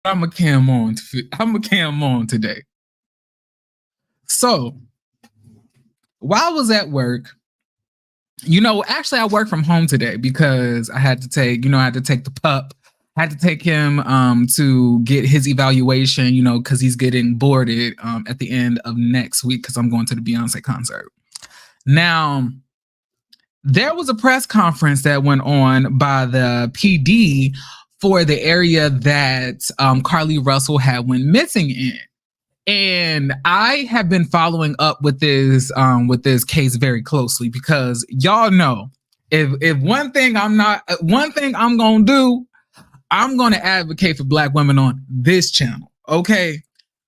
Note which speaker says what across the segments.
Speaker 1: I'm a cam on. I'm a cam on today. So while I was at work, actually I work from home today because I had to take the pup. I had to take him to get his evaluation, because he's getting boarded at the end of next week because I'm going to the Beyonce concert. Now, there was a press conference that went on by the PD for the area that Carlee Russell had went missing in. And I have been following up with this case very closely because y'all know if one thing I'm gonna do, I'm gonna advocate for Black women on this channel. Okay.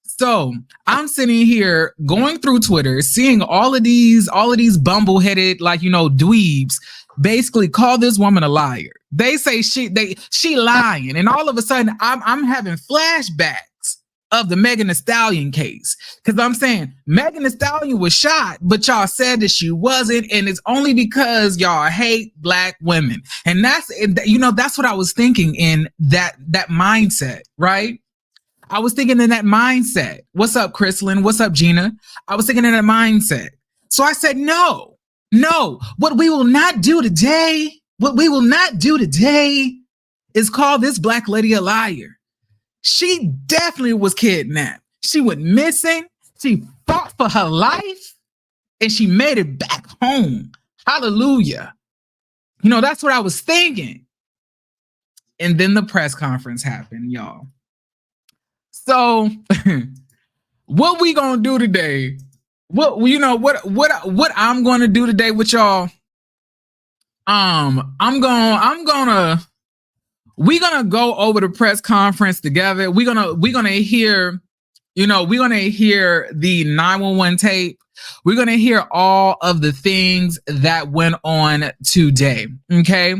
Speaker 1: So I'm sitting here going through Twitter, seeing all of these bumbleheaded, dweebs basically call this woman a liar. They say she lying, and all of a sudden I'm having flashbacks of the Megan Thee Stallion case. Because I'm saying Megan Thee Stallion was shot, but y'all said that she wasn't, and it's only because y'all hate Black women. And that's what I was thinking in that mindset, right? I was thinking in that mindset. What's up, Chrislyn? What's up, Gina? I was thinking in that mindset. So I said, no. What we will not do today is call this Black lady a liar. She definitely was kidnapped. She went missing. She fought for her life and she made it back home. Hallelujah. That's what I was thinking. And then the press conference happened, y'all. So what we gonna do today? What I'm gonna do today with y'all? We're gonna go over the press conference together. We're gonna hear the 911 tape. We're gonna hear all of the things that went on today. Okay.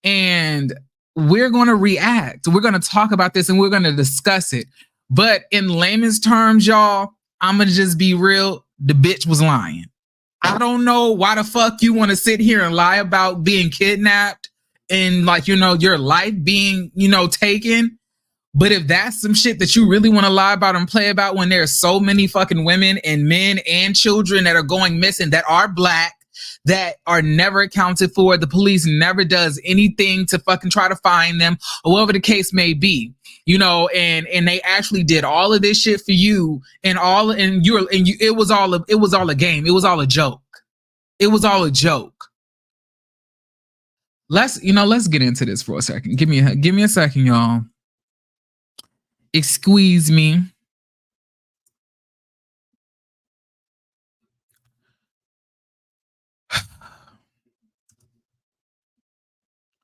Speaker 1: And we're gonna react. We're gonna talk about this and we're gonna discuss it. But in layman's terms, y'all, I'm gonna just be real. The bitch was lying. I don't know why the fuck you want to sit here and lie about being kidnapped and your life being, taken. But if that's some shit that you really want to lie about and play about when there's so many fucking women and men and children that are going missing that are Black, that are never accounted for, the police never does anything to fucking try to find them, or whatever the case may be, and they actually did all of this shit for you it was all a game. It was all a joke. It was all a joke. Let's get into this for a second. Give me a second, y'all. Excuse me.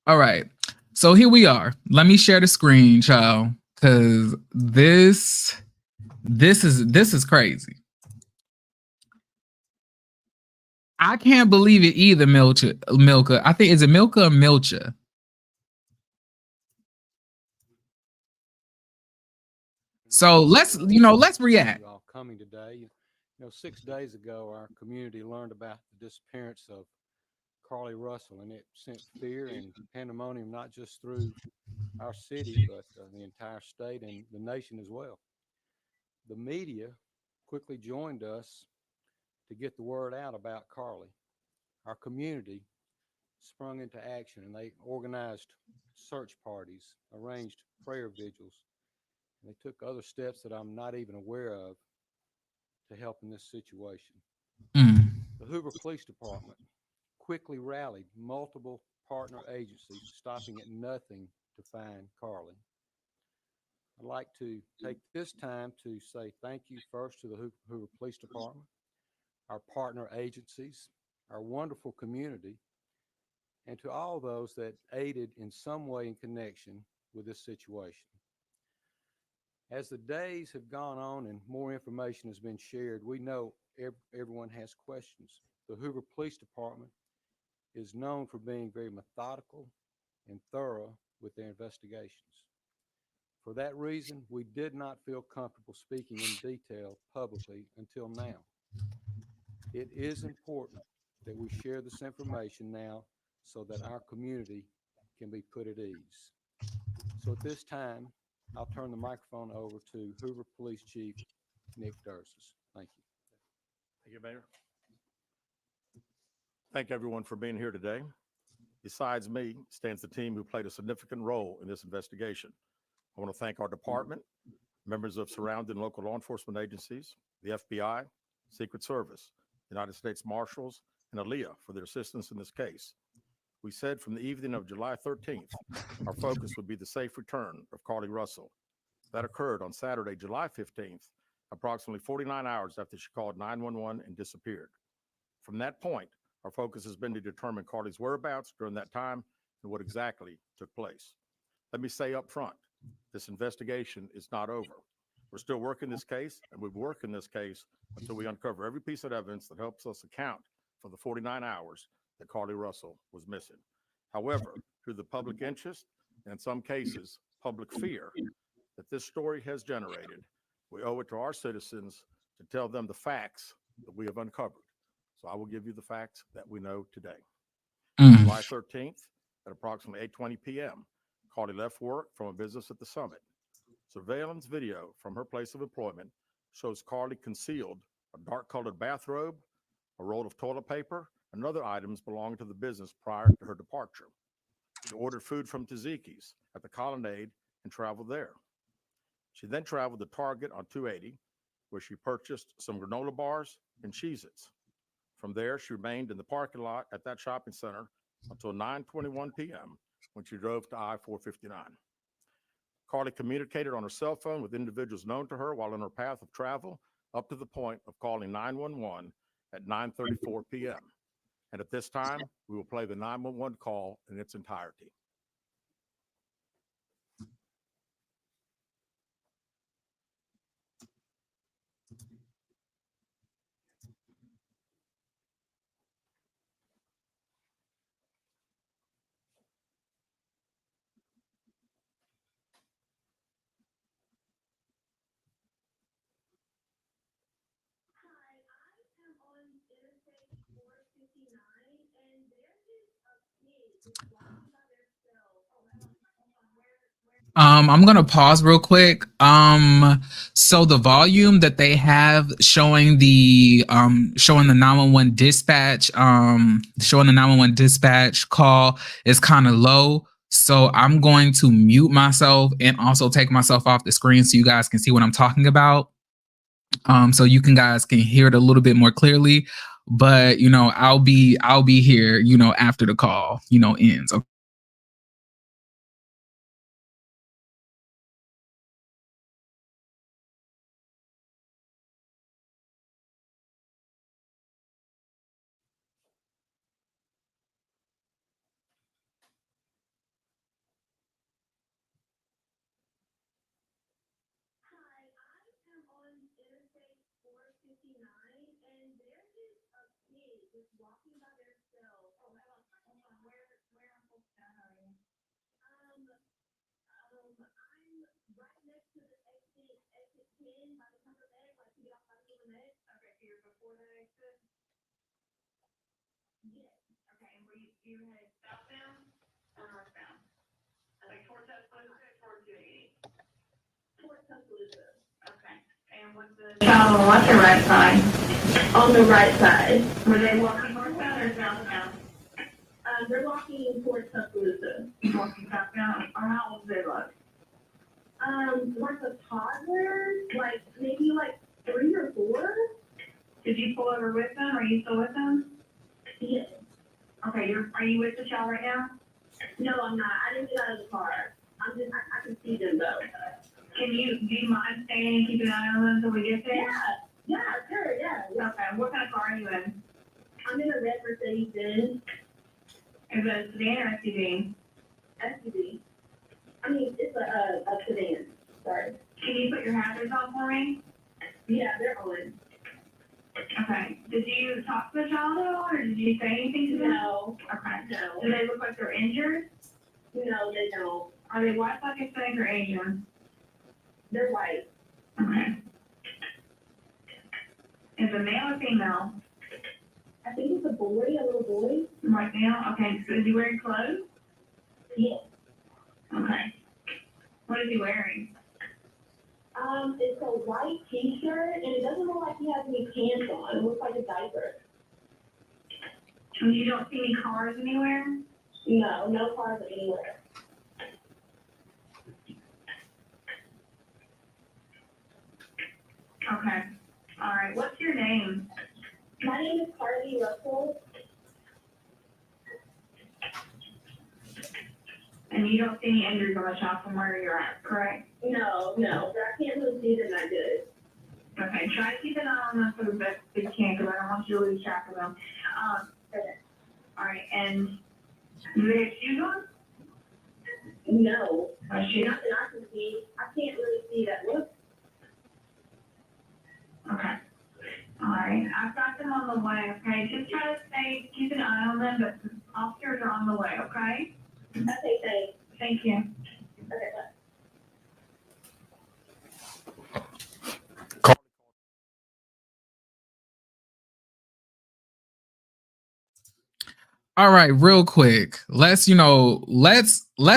Speaker 1: All right. So here we are. Let me share the screen, child, because this is crazy. I can't believe it either, Milka. I think, is it Milka or Milcha? So let's react.
Speaker 2: Coming today, 6 days ago, our community learned about the disappearance of Carlee Russell, and it sent fear and pandemonium not just through our city, but the entire state and the nation as well. The media quickly joined us to get the word out about Carlee. Our community sprung into action, and they organized search parties, arranged prayer vigils, and they took other steps that I'm not even aware of to help in this situation. The Hoover Police Department quickly rallied multiple partner agencies, stopping at nothing to find Carlee. I'd like to take this time to say thank you first to the Hoover Police Department, our partner agencies, our wonderful community, and to all those that aided in some way in connection with this situation. As the days have gone on and more information has been shared, we know everyone has questions. The Hoover Police Department is known for being very methodical and thorough with their investigations. For that reason, we did not feel comfortable speaking in detail publicly until now. It is important that we share this information now so that our community can be put at ease. So at this time, I'll turn the microphone over to Hoover Police Chief Nick Dursis. Thank you.
Speaker 3: Thank you, Mayor. Thank everyone for being here today. Besides me stands the team who played a significant role in this investigation. I want to thank our department, members of surrounding local law enforcement agencies, the FBI, Secret Service, United States Marshals, and ALEA for their assistance in this case. We said from the evening of July 13th, our focus would be the safe return of Carlee Russell. That occurred on Saturday, July 15th, approximately 49 hours after she called 911 and disappeared. From that point, our focus has been to determine Carlee's whereabouts during that time and what exactly took place. Let me say up front, this investigation is not over. We're still working this case, and we'll work in this case until we uncover every piece of evidence that helps us account for the 49 hours that Carlee Russell was missing. However, through the public interest, and in some cases, public fear that this story has generated, we owe it to our citizens to tell them the facts that we have uncovered. So I will give you the facts that we know today. July 13th at approximately 8:20 p.m., Carlee left work from a business at the Summit. Surveillance video from her place of employment shows Carlee concealed a dark-colored bathrobe, a roll of toilet paper, and other items belonging to the business prior to her departure. She ordered food from Tzatziki's at the Colonnade and traveled there. She then traveled to Target on 280, where she purchased some granola bars and Cheez-Its. From there, she remained in the parking lot at that shopping center until 9:21 p.m. when she drove to I-459. Carlee communicated on her cell phone with individuals known to her while on her path of travel up to the point of calling 911 at 9:34 p.m. And at this time, we will play the 911 call in its entirety.
Speaker 1: I'm gonna pause real quick. So the volume that they have showing the 911 dispatch, showing the 911 dispatch call is kind of low. So I'm going to mute myself and also take myself off the screen so you guys can see what I'm talking about. So you guys can hear it a little bit more clearly. But I'll be here, after the call, ends. Okay.
Speaker 4: Child on what's the right side? On the right side. Were they walking northbound or southbound? They're walking towards Tuscaloosa. Walking southbound. Or how old do they look? Like a toddler, maybe 3 or 4. Did you pull over with them? Are you still with them? Yes. Okay, are you with the child right now? No, I'm not. I didn't get out of the car. I can see them though. do you mind staying and keeping an eye on them until we get there? Yeah, sure, yeah. Okay, what kind of car are you in? I'm in a red Mercedes Benz. Is it a sedan or SUV? SUV. I mean, it's a sedan. Sorry. Can you put your hazards on for me? Yeah, they're on. Okay. Did you talk to the child at all, or did you say anything to them? No. Okay. No. Do they look like they're injured? No, they don't. Are they white, Pakistani, or Asian? They're white. Okay. Is it male or female? I think it's a boy, a little boy. Right now? Okay. So is he wearing clothes? Yes. Okay. What is he wearing? It's a white t-shirt, and it doesn't look like he has any pants on. It looks like a diaper. And you don't see any cars anywhere? No, no cars anywhere. Okay. All right. What's your name? My name is Carlee Russell. And you don't see any injuries on the child from where you're at, correct? No, but I can't really see them that good. Okay, try to keep an eye on them for the best that you can, because I don't want you to lose track of them. Okay. All right, and do they have shoes on? No. Shoes? Not that I can see. I can't really see that. Look. Okay. All right, I've got them on the way, okay? Just try to keep an eye on them, but the officers are on the way, okay? Okay, thanks. Thank you. Okay, bye.
Speaker 1: All right, real quick. Let's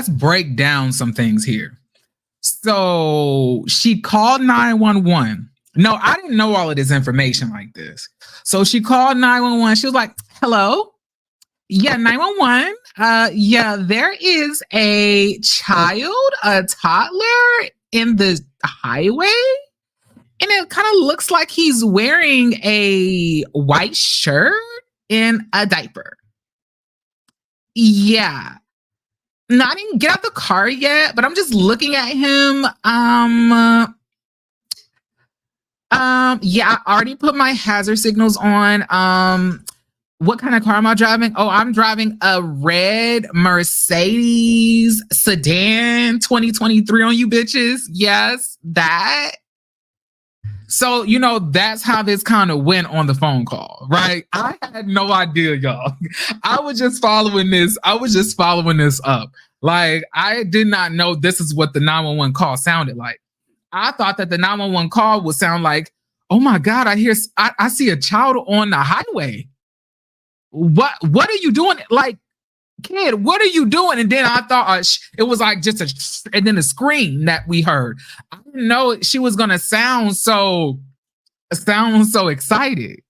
Speaker 1: break down some things here. So she called 911. No, I didn't know all of this information like this. So she called 911. She was like, hello? Yeah, 911. Yeah, there is a child, a toddler in the highway. And it kind of looks like he's wearing a white shirt and a diaper. Yeah. No, I didn't get out the car yet, but I'm just looking at him. Yeah, I already put my hazard signals on. What kind of car am I driving? Oh, I'm driving a red Mercedes sedan 2023 on you bitches. Yes, that. So, that's how this kind of went on the phone call, right? I had no idea, y'all. I was just following this up. Like, I did not know this is what the 911 call sounded like. I thought that the 911 call would sound like, oh my God, I see a child on the highway. What are you doing? Like, kid, what are you doing? And then I thought it was like and then a scream that we heard. I didn't know she was gonna sound so excited.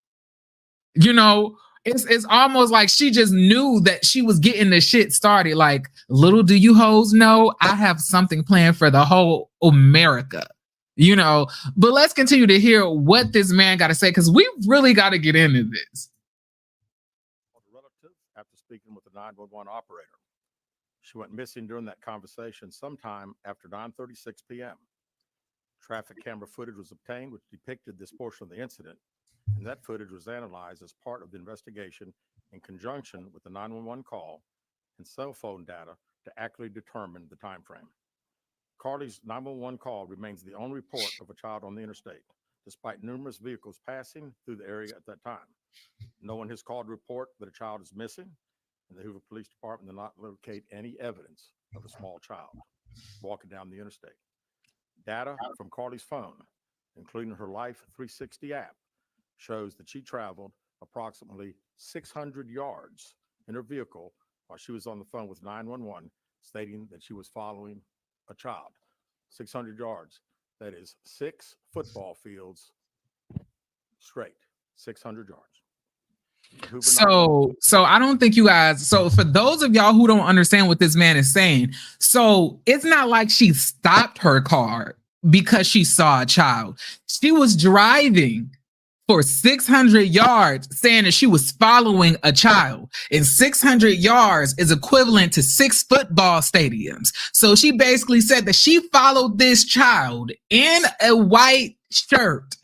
Speaker 1: It's almost like she just knew that she was getting the shit started. Like, little do you hoes know, I have something planned for the whole America. But let's continue to hear what this man got to say, because we really got to get into this.
Speaker 3: After speaking with the 911 operator, she went missing during that conversation sometime after 9:36 p.m. Traffic camera footage was obtained, which depicted this portion of the incident, and that footage was analyzed as part of the investigation in conjunction with the 911 call and cell phone data to accurately determine the time frame. Carlee's 911 call remains the only report of a child on the interstate, despite numerous vehicles passing through the area at that time. No one has called to report that a child is missing, and the Hoover Police Department did not locate any evidence of a small child walking down the interstate. Data from Carlee's phone, including her Life 360 app, shows that she traveled approximately 600 yards in her vehicle while she was on the phone with 911, stating that she was following a child. 600 yards. That is 6 football fields straight. 600 yards.
Speaker 1: So I don't think you guys, so for those of y'all who don't understand what this man is saying, so it's not like she stopped her car because she saw a child. She was driving for 600 yards, saying that she was following a child. And 600 yards is equivalent to 6 football stadiums. So she basically said that she followed this child in a white shirt,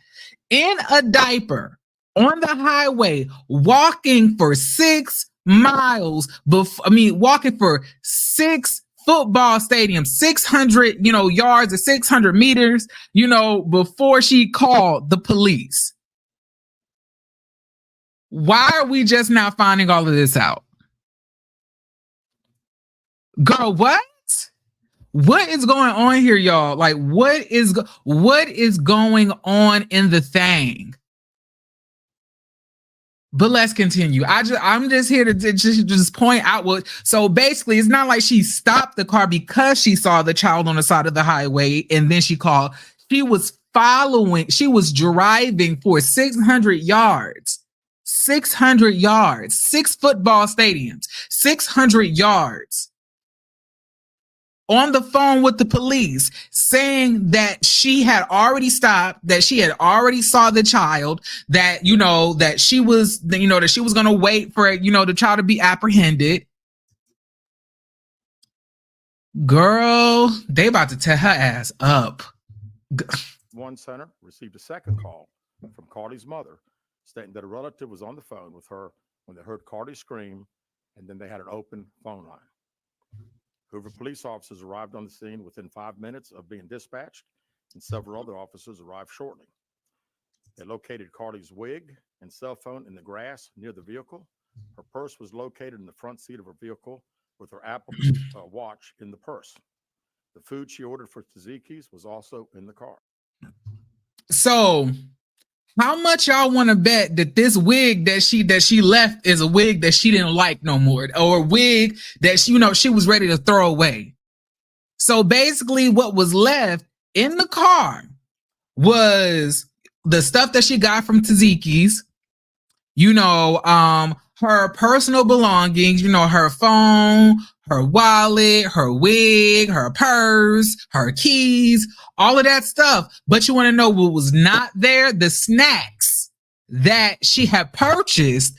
Speaker 1: in a diaper, on the highway, walking for 6 miles, walking for 6 football stadiums, 600, yards or 600 meters, before she called the police. Why are we just now finding all of this out? Girl, what? What is going on here, y'all? Like, what is going on in the thing? But let's continue. I'm just here to just point out what. So basically, it's not like she stopped the car because she saw the child on the side of the highway and then she called. She was following. She was driving for 600 yards. 600 yards, 6 football stadiums, 600 yards on the phone with the police, saying that she had already stopped, that she had already saw the child, that, that she was, that she was going to wait for, the child to be apprehended. Girl, they about to tear her ass up.
Speaker 3: One center received a second call from Carlee's mother, stating that a relative was on the phone with her when they heard Carlee scream, and then they had an open phone line. Hoover police officers arrived on the scene within 5 minutes of being dispatched, and several other officers arrived shortly. They located Carlee's wig and cell phone in the grass near the vehicle. Her purse was located in the front seat of her vehicle with her Apple Watch in the purse. The food she ordered for Tzatziki's was also in the car.
Speaker 1: So, how much y'all want to bet that this wig that she left is a wig that she didn't like no more, or a wig that she was ready to throw away? So basically, what was left in the car was the stuff that she got from Tzatziki's, her personal belongings, her phone, her wallet, her wig, her purse, her keys, all of that stuff. But you want to know what was not there? The snacks that she had purchased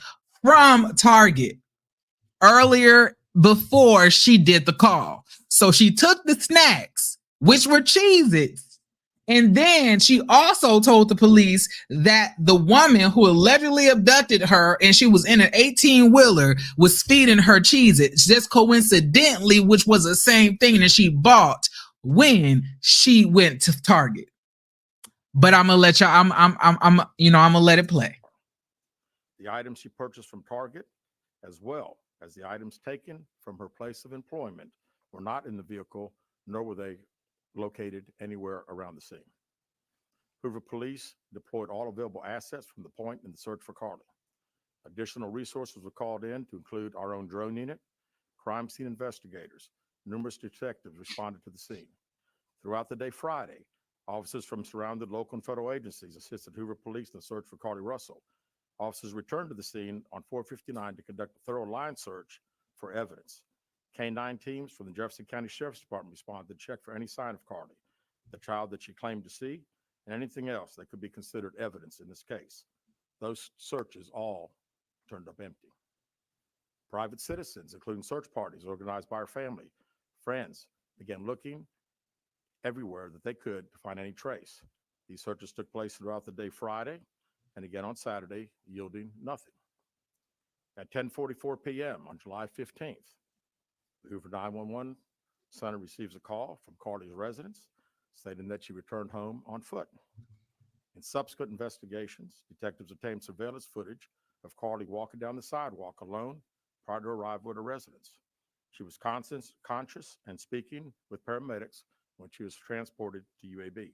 Speaker 1: from Target earlier before she did the call. So she took the snacks, which were Cheez-Its, and then she also told the police that the woman who allegedly abducted her, and she was in an 18-wheeler, was feeding her Cheez-Its, just coincidentally, which was the same thing that she bought when she went to Target. But I'm gonna let y'all. I'm gonna let it play.
Speaker 3: The items she purchased from Target, as well as the items taken from her place of employment, were not in the vehicle, nor were they located anywhere around the scene. Hoover police deployed all available assets from the point in the search for Carlee. Additional resources were called in to include our own drone unit, crime scene investigators. Numerous detectives responded to the scene. Throughout the day Friday, officers from surrounding local and federal agencies assisted Hoover police in the search for Carlee Russell. Officers returned to the scene on 459 to conduct a thorough line search for evidence. K-9 teams from the Jefferson County Sheriff's Department responded to check for any sign of Carlee, the child that she claimed to see, and anything else that could be considered evidence in this case. Those searches all turned up empty. Private citizens, including search parties organized by her family, friends, began looking everywhere that they could to find any trace. These searches took place throughout the day Friday and again on Saturday, yielding nothing. At 10:44 p.m. on July 15th, the Hoover 911 center receives a call from Carlee's residence stating that she returned home on foot. In subsequent investigations, detectives obtained surveillance footage of Carlee walking down the sidewalk alone prior to arrival at her residence. She was conscious and speaking with paramedics when she was transported to UAB.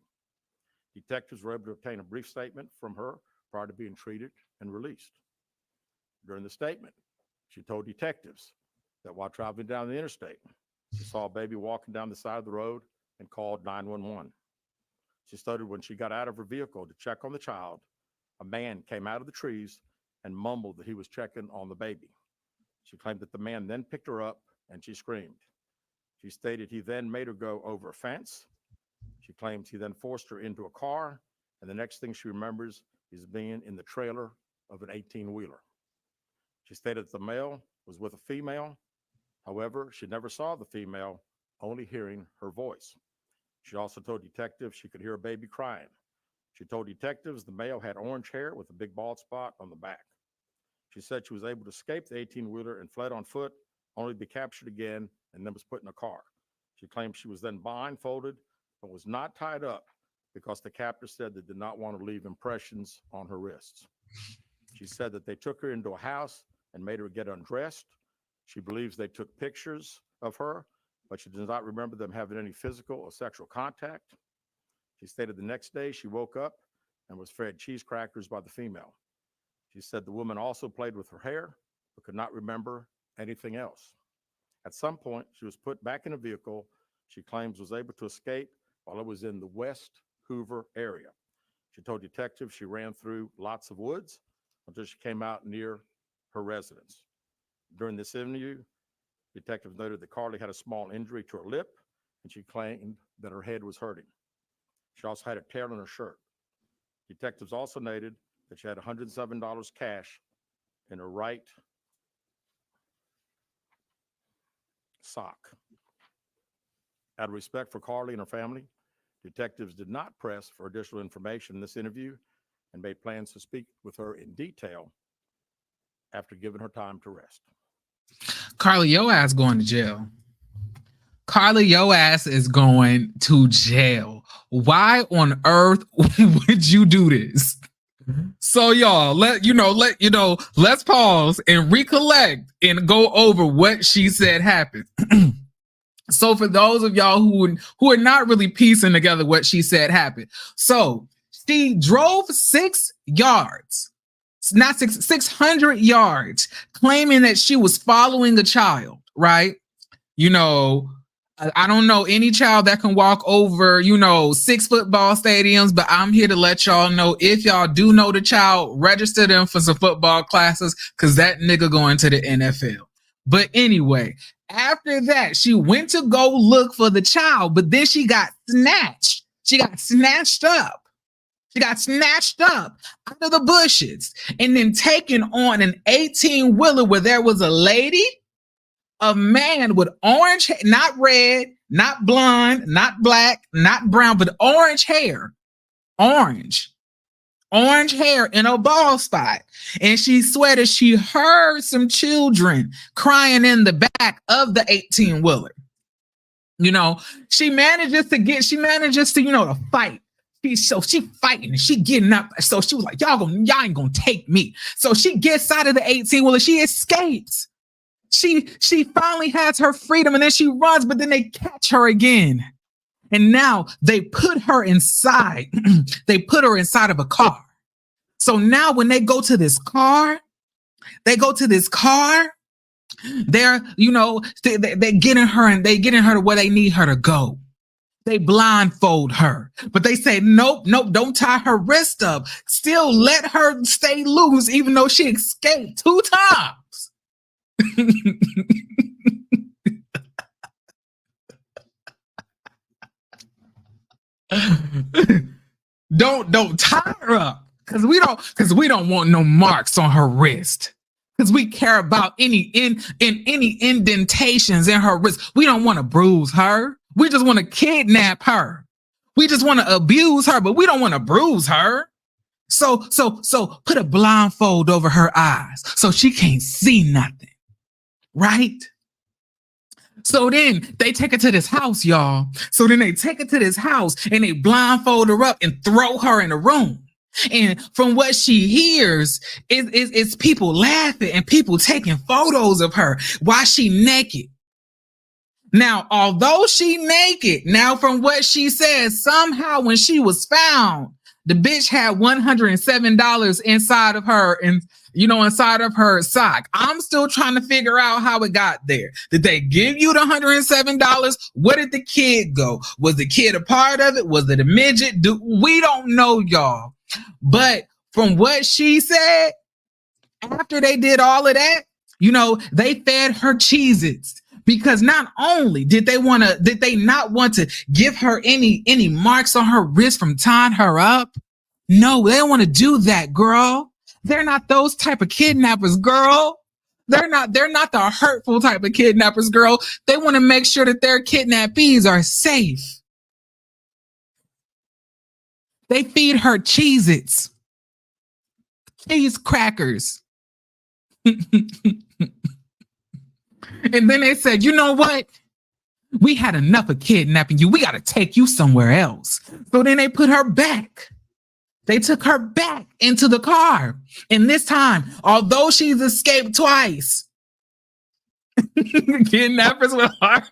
Speaker 3: Detectives were able to obtain a brief statement from her prior to being treated and released. During the statement, she told detectives that while traveling down the interstate, she saw a baby walking down the side of the road and called 911. She stated when she got out of her vehicle to check on the child, a man came out of the trees and mumbled that he was checking on the baby. She claimed that the man then picked her up and she screamed. She stated he then made her go over a fence. She claims he then forced her into a car, and the next thing she remembers She's being in the trailer of an 18-wheeler. She stated that the male was with a female. However, she never saw the female, only hearing her voice. She also told detectives she could hear a baby crying. She told detectives the male had orange hair with a big bald spot on the back. She said she was able to escape the 18-wheeler and fled on foot, only to be captured again and then was put in a car. She claimed she was then blindfolded, but was not tied up because the captor said they did not want to leave impressions on her wrists. She said that they took her into a house and made her get undressed. She believes they took pictures of her, but she does not remember them having any physical or sexual contact. She stated the next day she woke up and was fed cheese crackers by the female. She said the woman also played with her hair, but could not remember anything else. At some point, she was put back in a vehicle she claims was able to escape while it was in the West Hoover area. She told detectives she ran through lots of woods until she came out near her residence. During this interview, detectives noted that Carlee had a small injury to her lip, and she claimed that her head was hurting. She also had a tear in her shirt. Detectives also noted that she had $107 cash in her right sock. Out of respect for Carlee and her family, detectives did not press for additional information in this interview and made plans to speak with her in detail after giving her time to rest.
Speaker 1: Carlee, your ass going to jail. Carlee, your ass is going to jail. Why on earth would you do this? So y'all, let's pause and recollect and go over what she said happened. So for those of y'all who are not really piecing together what she said happened. So she drove 600 yards, claiming that she was following a child, right? You know, I don't know any child that can walk over, 6 football stadiums, but I'm here to let y'all know, if y'all do know the child, register them for some football classes, because that nigga going to the NFL. But anyway, after that, she went to go look for the child, but then she got snatched. She got snatched up. She got snatched up out of the bushes and then taken on an 18-wheeler where there was a lady, a man with orange hair, not red, not blonde, not black, not brown, but orange hair. Orange hair in a bald spot. And she sweated she heard some children crying in the back of the 18-wheeler. She manages to fight. She fighting and she getting up. So she was like, y'all ain't gonna take me. So she gets out of the 18-wheeler. She escapes. She finally has her freedom and then she runs, but then they catch her again. And now they put her inside. They put her inside of a car. So now when they go to this car, they're getting her and they getting her to where they need her to go. They blindfold her, but they say, nope, don't tie her wrist up. Still let her stay loose, even though she escaped 2 times. Don't tie her up, because we don't want no marks on her wrist, because we care about any indentations in her wrist. We don't want to bruise her. We just want to kidnap her. We just want to abuse her, but we don't want to bruise her. So put a blindfold over her eyes so she can't see nothing. Right? So then they take her to this house, y'all. So then they take her to this house and they blindfold her up and throw her in a room. And from what she hears is people laughing and people taking photos of her while she naked. Now, although she naked, now from what she says, somehow when she was found, the bitch had $107 inside of her and inside of her sock. I'm still trying to figure out how it got there. Did they give you the $107? Where did the kid go? Was the kid a part of it? Was it a midget? We don't know, y'all. But from what she said, after they did all of that, they fed her Cheez-Its. Because not only did they not want to give her any marks on her wrist from tying her up, No, they don't want to do that, girl. They're not those type of kidnappers, girl. They're not the hurtful type of kidnappers, girl. They want to make sure that their kidnappees are safe. They feed her Cheez-Its, cheese crackers. And then they said, you know what? We had enough of kidnapping you. We got to take you somewhere else. So then they put her back. They took her back into the car. And this time, although she's escaped twice, kidnappers with hearts.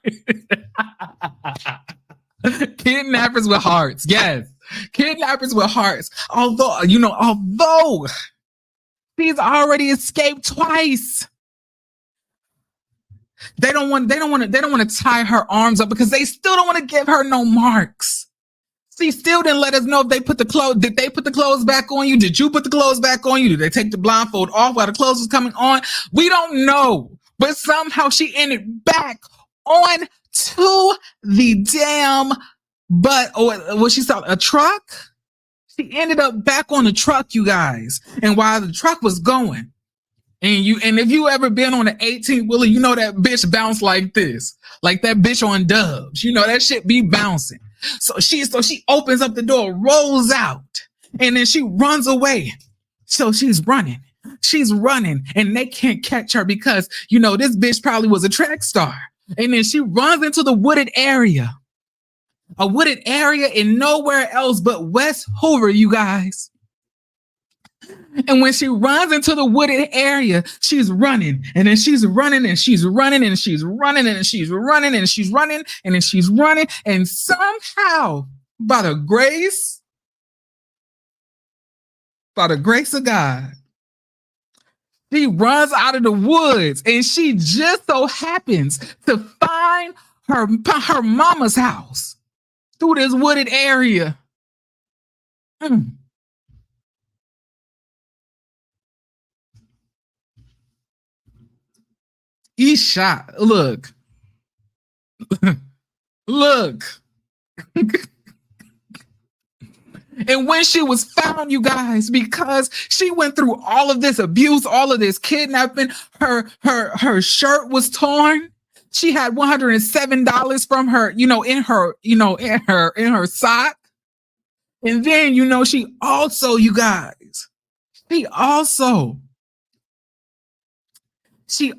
Speaker 1: Kidnappers with hearts. Yes. Kidnappers with hearts. Although she's already escaped twice. They don't want to tie her arms up because they still don't want to give her no marks. She still didn't let us know if they put the clothes. Did they put the clothes back on you? Did you put the clothes back on you? Did they take the blindfold off while the clothes was coming on? We don't know. But somehow she ended back on to the damn what she saw, a truck? She ended up back on the truck, you guys. And while the truck was going, and if you ever been on an 18-wheeler, you know that bitch bounce like this. Like that bitch on Dubs. You know that shit be bouncing. So she opens up the door, rolls out, and then she runs away. So she's running, and they can't catch her because, this bitch probably was a track star. And then she runs into the wooded area. A wooded area in nowhere else but West Hoover, you guys. And when she runs into the wooded area, she's running, and then she's running, and she's running, and she's running, and she's running, and she's running, and then she's running, and somehow, by the grace of God, she runs out of the woods, and she just so happens to find her mama's house through this wooded area. He shot. Look. Look. And when she was found, you guys, because she went through all of this abuse, all of this kidnapping, her shirt was torn. She had $107 from her, in her sock. And then, she also, you guys, she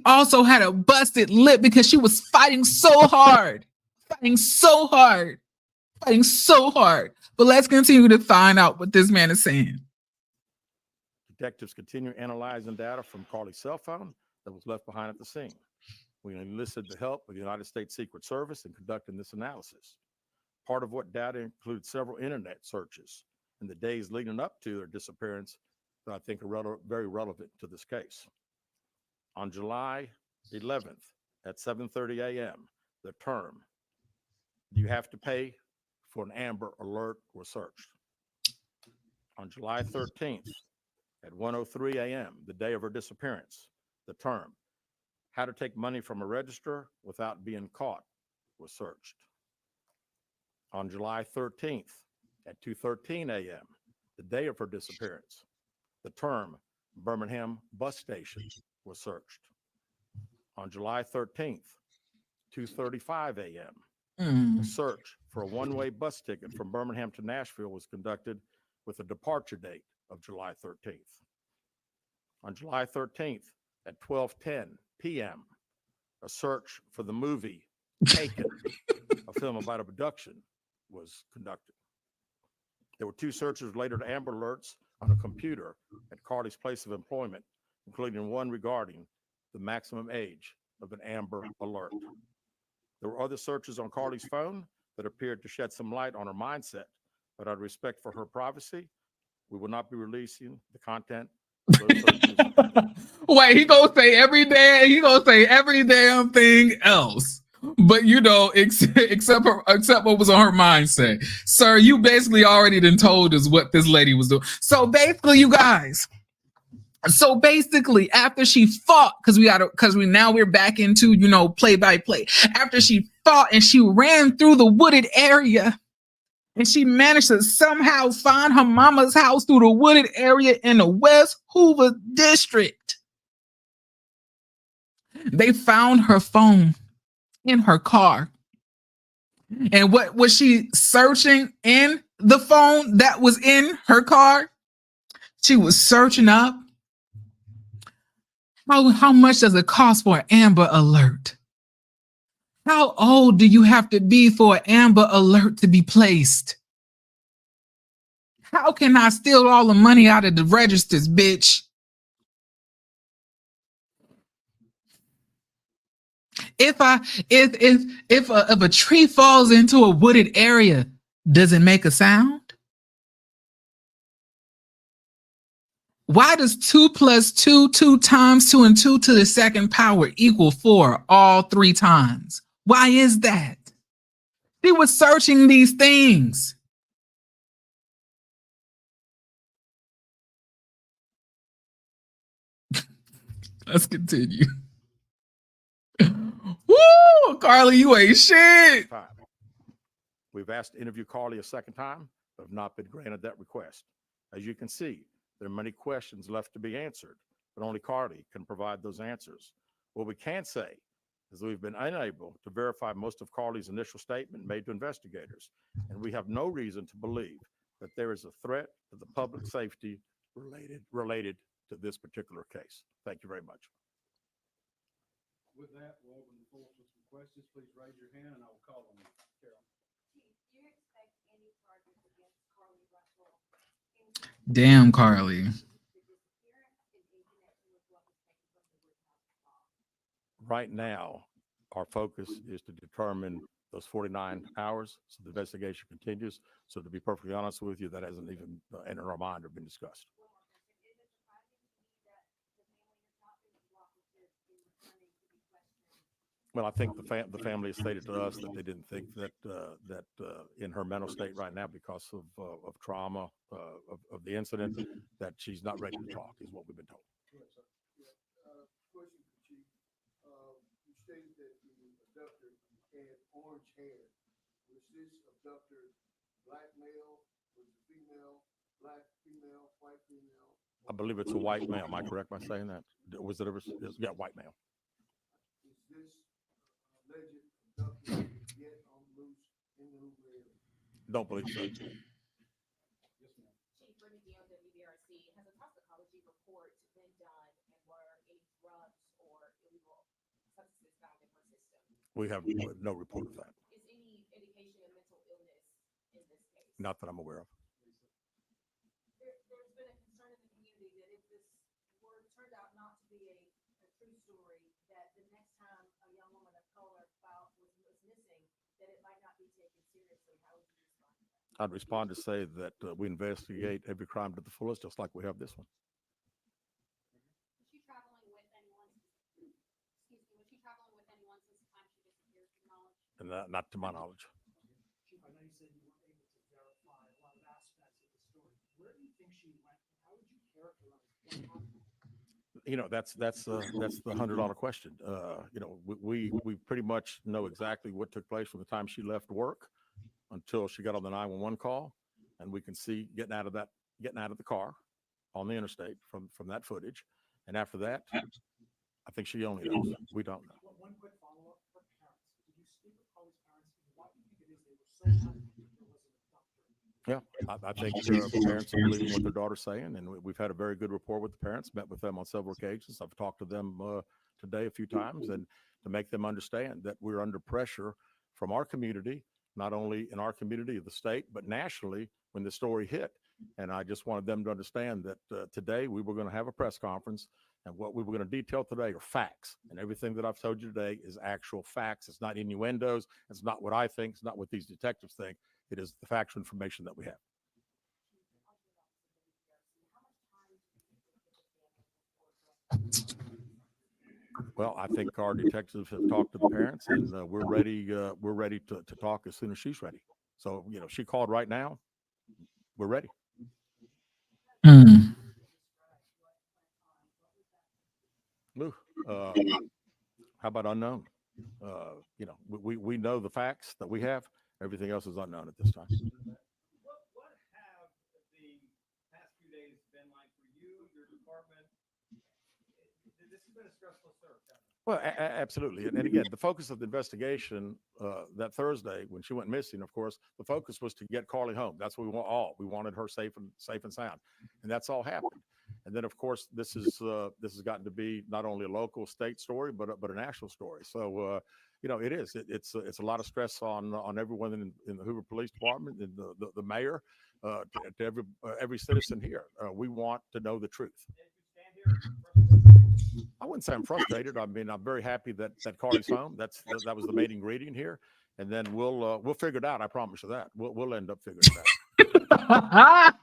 Speaker 1: also had a busted lip because she was fighting so hard. But let's continue to find out what this man is saying.
Speaker 3: Detectives continue analyzing data from Carlee's cell phone that was left behind at the scene. We enlisted the help of the United States Secret Service in conducting this analysis. Part of what data includes several internet searches in the days leading up to her disappearance that I think are very relevant to this case. On July 11th at 7:30 a.m., the term, "You have to pay for an Amber Alert," was searched. On July 13th at 1:03 a.m., the day of her disappearance, the term, "How to take money from a register without being caught," was searched. On July 13th at 2:13 a.m., the day of her disappearance, the term, "Birmingham Bus Station," was searched. On July 13th, 2:35 a.m., a search for a one-way bus ticket from Birmingham to Nashville was conducted with a departure date of July 13th. On July 13th at 12:10 p.m., a search for the movie Taken, a film about abduction, was conducted. There were two searches related to Amber Alerts on a computer at Carlee's place of employment, including one regarding the maximum age of an Amber Alert. There were other searches on Carlee's phone that appeared to shed some light on her mindset, but out of respect for her privacy, we will not be releasing the content of those searches.
Speaker 1: Wait, he gonna say every damn thing else. But except what was on her mindset. Sir, you basically already done told us what this lady was doing. So basically, you guys. After she fought, we're back into, play by play. After she fought and she ran through the wooded area, And she managed to somehow find her mama's house through the wooded area in the West Hoover district. They found her phone in her car. And what was she searching in the phone that was in her car? She was searching up how much does it cost for an Amber Alert? How old do you have to be for an Amber Alert to be placed? How can I steal all the money out of the registers, bitch? If a tree falls into a wooded area, does it make a sound? Why does 2 + 2, 2 times 2 and 2 to the second power equal 4 all 3 times? Why is that? She was searching these things. Let's continue. Woo, Carlee, you ain't shit.
Speaker 3: We've asked to interview Carlee a second time, but have not been granted that request. As you can see, there are many questions left to be answered, but only Carlee can provide those answers. What we can say is that we've been unable to verify most of Carlee's initial statement made to investigators, and we have no reason to believe that there is a threat to the public safety related to this particular case. Thank you very much.
Speaker 2: With that, we'll open the floor for some questions. Please raise your hand and I will call on you. Carol.
Speaker 5: Do you expect any charges against Carlee Russell?
Speaker 1: Damn, Carlee.
Speaker 3: Right now, our focus is to determine those 49 hours, so the investigation continues. So to be perfectly honest with you, that hasn't even entered our mind or been discussed. Well, I think the family has stated to us that they didn't think that in her mental state right now, because of trauma of the incident, that she's not ready to talk, is what we've been told.
Speaker 6: Question for Chief. You stated that the abductor had orange hair. Was this abductor black male? Was it female? Black female? White female?
Speaker 3: I believe it's a white male. Am I correct by saying that? Was it ever? Yeah, white male.
Speaker 6: Is this alleged abductor yet on loose in the Hoover area?
Speaker 3: Don't believe so.
Speaker 5: Chief Brittany Dion, WBRC, has a toxicology report been done, and were any drugs or illegal substances found in her system?
Speaker 3: We have no report of that.
Speaker 5: Is any indication of mental illness in this case?
Speaker 3: Not that I'm aware of.
Speaker 5: There's been a concern in the community that if this were turned out not to be a true story, that the next time a young woman of color was missing, that it might not be taken seriously. How would you respond to that?
Speaker 3: I'd respond to say that we investigate every crime to the fullest, just like we have this one.
Speaker 5: Was she traveling with anyone? Excuse me. Was she traveling with anyone since the time she disappeared? To your knowledge?
Speaker 3: And not to my knowledge.
Speaker 7: Chief, I know you said you weren't able to verify a lot of aspects of the story. Where do you think she went? How would you characterize what happened?
Speaker 3: You know, that's the $100 question. You know, we pretty much know exactly what took place from the time she left work until she got on the 911 call, and we can see getting out of the car on the interstate from that footage. And after that, I think she only knows. We don't know.
Speaker 7: Well, one quick follow-up. Her parents. Did you speak with Carlee's parents? Why do you think it is they were so adamant that there was an abductor?
Speaker 3: Yeah, I think the parents are believing what their daughter's saying, and we've had a very good rapport with the parents, met with them on several occasions. I've talked to them today a few times, and to make them understand that we're under pressure from our community, not only in our community of the state, but nationally when the story hit. And I just wanted them to understand that today we were going to have a press conference, and what we were going to detail today are facts. And everything that I've told you today is actual facts. It's not innuendos. It's not what I think. It's not what these detectives think. It is the factual information that we have. Well, I think our detectives have talked to the parents, and we're ready. We're ready to talk as soon as she's ready. So, you know, she called right now. We're ready. Lou, how about unknown? You know, we know the facts that we have. Everything else is unknown at this time.
Speaker 8: What have the past few days been like for you, your department? This has been a stressful search.
Speaker 3: Well, absolutely. And again, the focus of the investigation that Thursday when she went missing, of course, the focus was to get Carlee home. That's what we want all. We wanted her safe and sound. And that's all happened. And then, of course, this has gotten to be not only a local state story, but a national story. So, you know, it's a lot of stress on everyone in the Hoover Police Department and the mayor, to every citizen here. We want to know the truth. I wouldn't say I'm frustrated. I mean, I'm very happy that Carlee's home. That was the main ingredient here, and then we'll figure it out. I promise you that we'll end up figuring it out.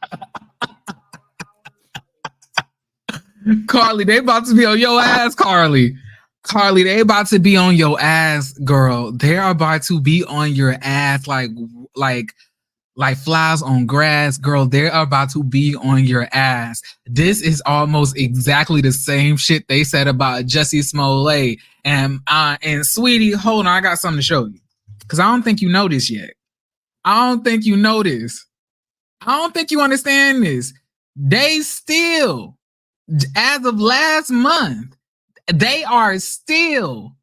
Speaker 1: Carlee, they about to be on your ass, Carlee. Carlee, they about to be on your ass, girl. They are about to be on your ass like flies on grass, girl. They're about to be on your ass. This is almost exactly the same shit they said about Jussie Smollett. And sweetie, hold on, I got something to show you. Because I don't think you know this yet. I don't think you know this. I don't think you understand this. They still, as of last month, they are still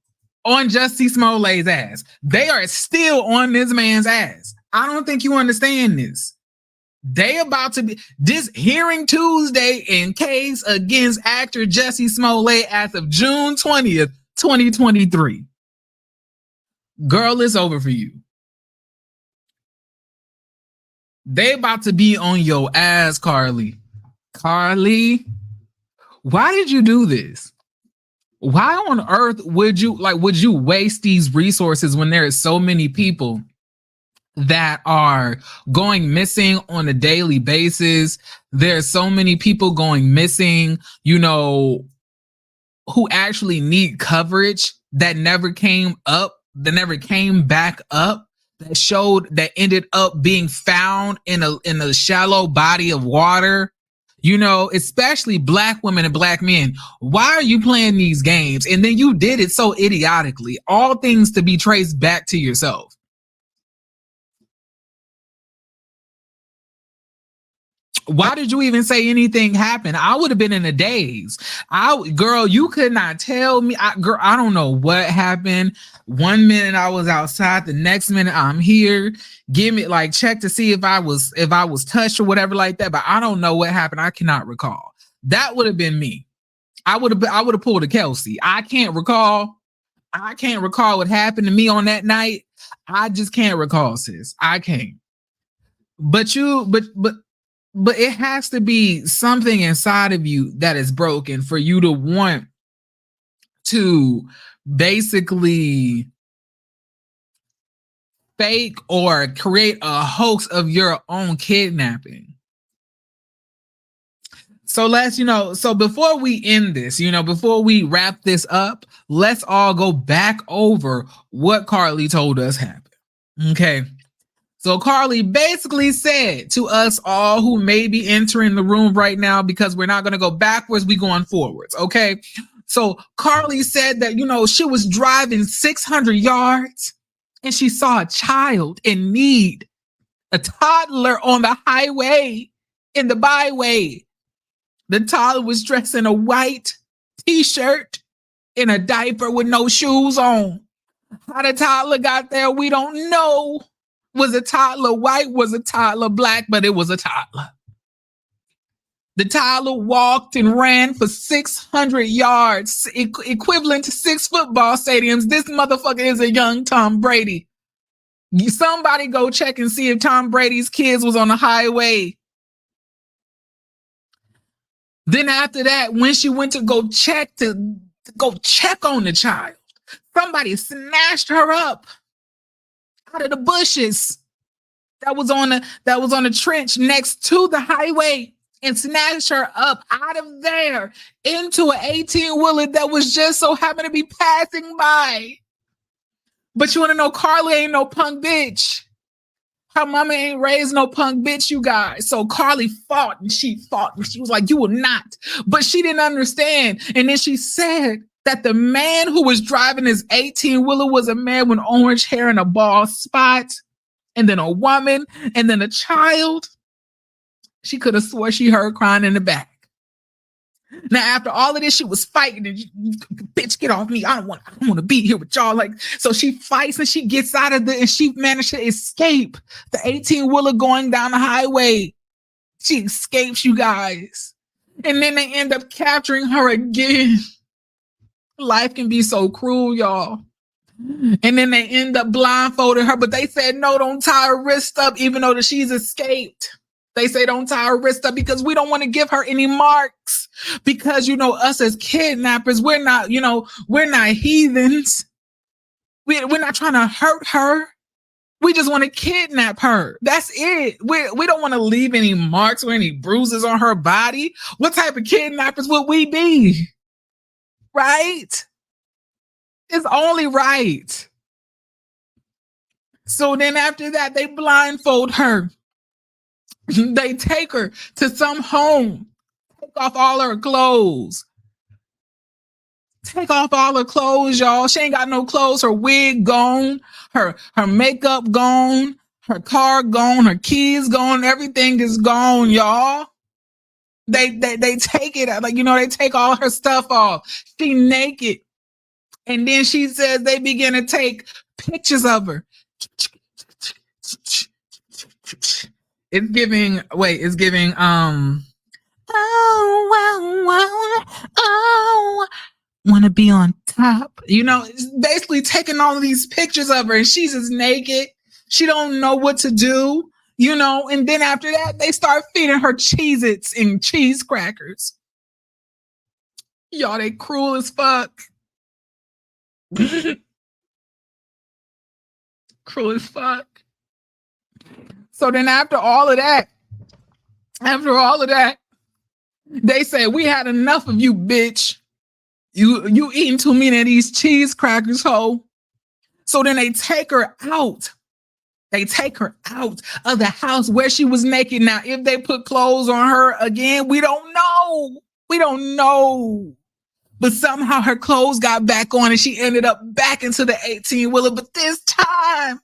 Speaker 1: on Jussie Smollett's ass. They are still on this man's ass. I don't think you understand this. They about to be this hearing Tuesday in case against actor Jussie Smollett as of June 20th, 2023. Girl, it's over for you. They about to be on your ass, Carlee. Carlee, why did you do this? Why on earth would you waste these resources when there is so many people that are going missing on a daily basis? There's so many people going missing, you know, who actually need coverage that never came back up, that ended up being found in a shallow body of water. You know, especially Black women and Black men. Why are you playing these games? And then you did it so idiotically. All things to be traced back to yourself. Why did you even say anything happened? I would have been in a daze. Girl, you could not tell me. I don't know what happened. 1 minute I was outside, the next minute I'm here. Give me check to see if I was touched or whatever like that. But I don't know what happened. I cannot recall. That would have been me. I would have pulled a Kelsey. I can't recall what happened to me on that night. I just can't recall, sis. I can't. But it has to be something inside of you that is broken for you to want to basically fake or create a hoax of your own kidnapping. So so before we end this, before we wrap this up, let's all go back over what Carlee told us happened. Okay. So Carlee basically said to us all who may be entering the room right now, because we're not going to go backwards, we're going forwards. Okay. So Carlee said that, she was driving 600 yards and she saw a child in need, a toddler on the highway, in the byway. The toddler was dressed in a white t-shirt and a diaper with no shoes on. How the toddler got there, we don't know. Was a toddler white? Was a toddler black? But it was a toddler. The toddler walked and ran for 600 yards, equivalent to 6 football stadiums. This motherfucker is a young Tom Brady. Somebody go check and see if Tom Brady's kids was on the highway. Then after that, when she went to go check on the child, somebody snatched her up out of the bushes that was on the trench next to the highway and snatched her up out of there into an 18-wheeler that was just so happened to be passing by. But you want to know, Carlee ain't no punk bitch. Her mama ain't raised no punk bitch, you guys. So Carlee fought and she was like, you will not. But she didn't understand. And then she said that the man who was driving his 18-wheeler was a man with orange hair and a bald spot. and then a woman, and then a child. She could have swore she heard crying in the back. Now, after all of this, she was fighting and bitch, get off me. I don't want to be here with y'all. Like, so she fights and she gets out of and she managed to escape the 18-wheeler going down the highway. She escapes, you guys. And then they end up capturing her again. Life can be so cruel, y'all. And then they end up blindfolding her, but they said, no, don't tie her wrist up, even though that she's escaped. They say don't tie her wrist up because we don't want to give her any marks. Because, us as kidnappers, we're not heathens. We're not trying to hurt her. We just want to kidnap her. That's it. We don't want to leave any marks or any bruises on her body. What type of kidnappers would we be? Right? It's only right. So then after that, they blindfold her. They take her to some home, take off all her clothes. Take off all her clothes, y'all. She ain't got no clothes. Her wig gone, her makeup gone, her car gone, her keys gone. Everything is gone, y'all. They take it, they take all her stuff off. She naked. And then she says they begin to take pictures of her. It's giving, want to be on top. It's basically taking all of these pictures of her and she's just naked. She don't know what to do, and then after that, they start feeding her Cheez-Its and cheese crackers. Y'all, they cruel as fuck. Cruel as fuck. So then after all of that, they say, we had enough of you, bitch. You eating too many of these cheese crackers, ho. So then they take her out. They take her out of the house where she was naked. Now, if they put clothes on her again, we don't know. We don't know. But somehow her clothes got back on and she ended up back into the 18-wheeler. But this time,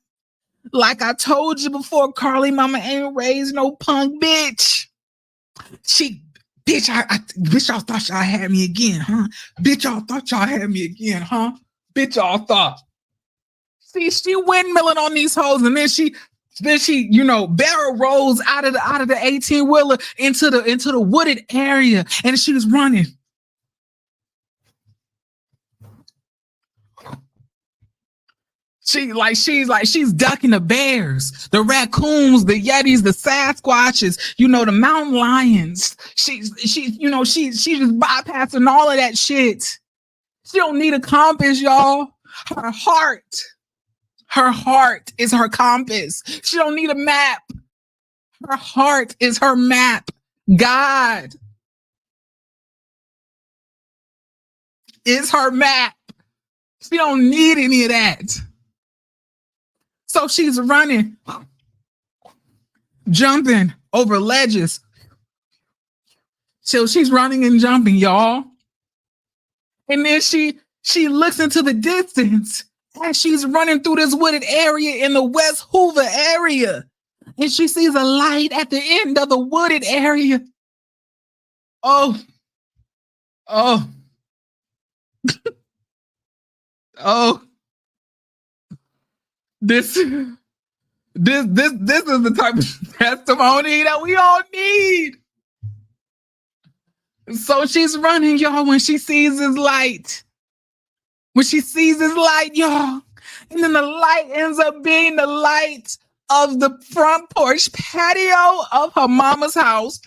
Speaker 1: like I told you before, Carlee mama ain't raised no punk bitch. Bitch, y'all thought y'all had me again, huh? Bitch, y'all thought y'all had me again, huh? Bitch, y'all thought. See, she windmilling on these hoes, and then she barrel rolls out of the 18-wheeler into the wooded area, and she was running. She's ducking the bears, the raccoons, the yetis, the Sasquatches, the mountain lions. She's just bypassing all of that shit. She don't need a compass, y'all. Her heart is her compass. She don't need a map. Her heart is her map. God is her map. She don't need any of that. So she's running, jumping over ledges. So she's running and jumping, y'all. And then she looks into the distance as she's running through this wooded area in the West Hoover area. And she sees a light at the end of the wooded area. Oh. Oh. This is the type of testimony that we all need. So she's running, y'all, when she sees this light. Y'all. And then the light ends up being the light of the front porch patio of her mama's house.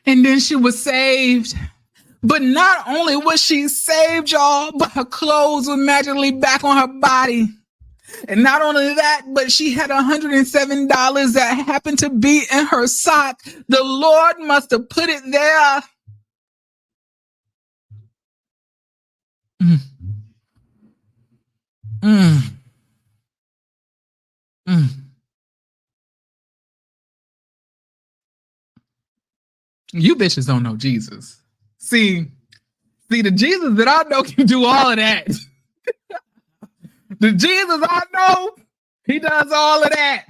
Speaker 1: And then she was saved. But not only was she saved, y'all, but her clothes were magically back on her body. And not only that, but she had $107 that happened to be in her sock. The Lord must have put it there. Mm. Mm. Mm. You bitches don't know Jesus. See, the Jesus that I know can do all of that. The Jesus I know, he does all of that.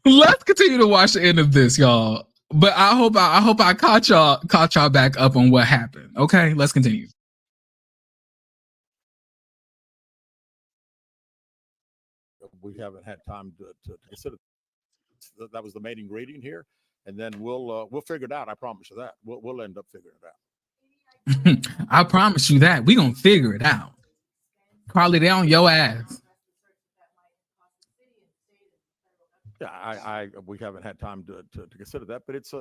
Speaker 1: Let's continue to watch the end of this, y'all. But I hope I caught y'all back up on what happened. Okay, let's continue.
Speaker 3: We haven't had time to consider. That was the main ingredient here, and then we'll figure it out. I promise you that we'll end up figuring it out.
Speaker 1: I promise you that we gonna figure it out. Carlee, they on your ass.
Speaker 3: Yeah, we haven't had time to consider that, but it's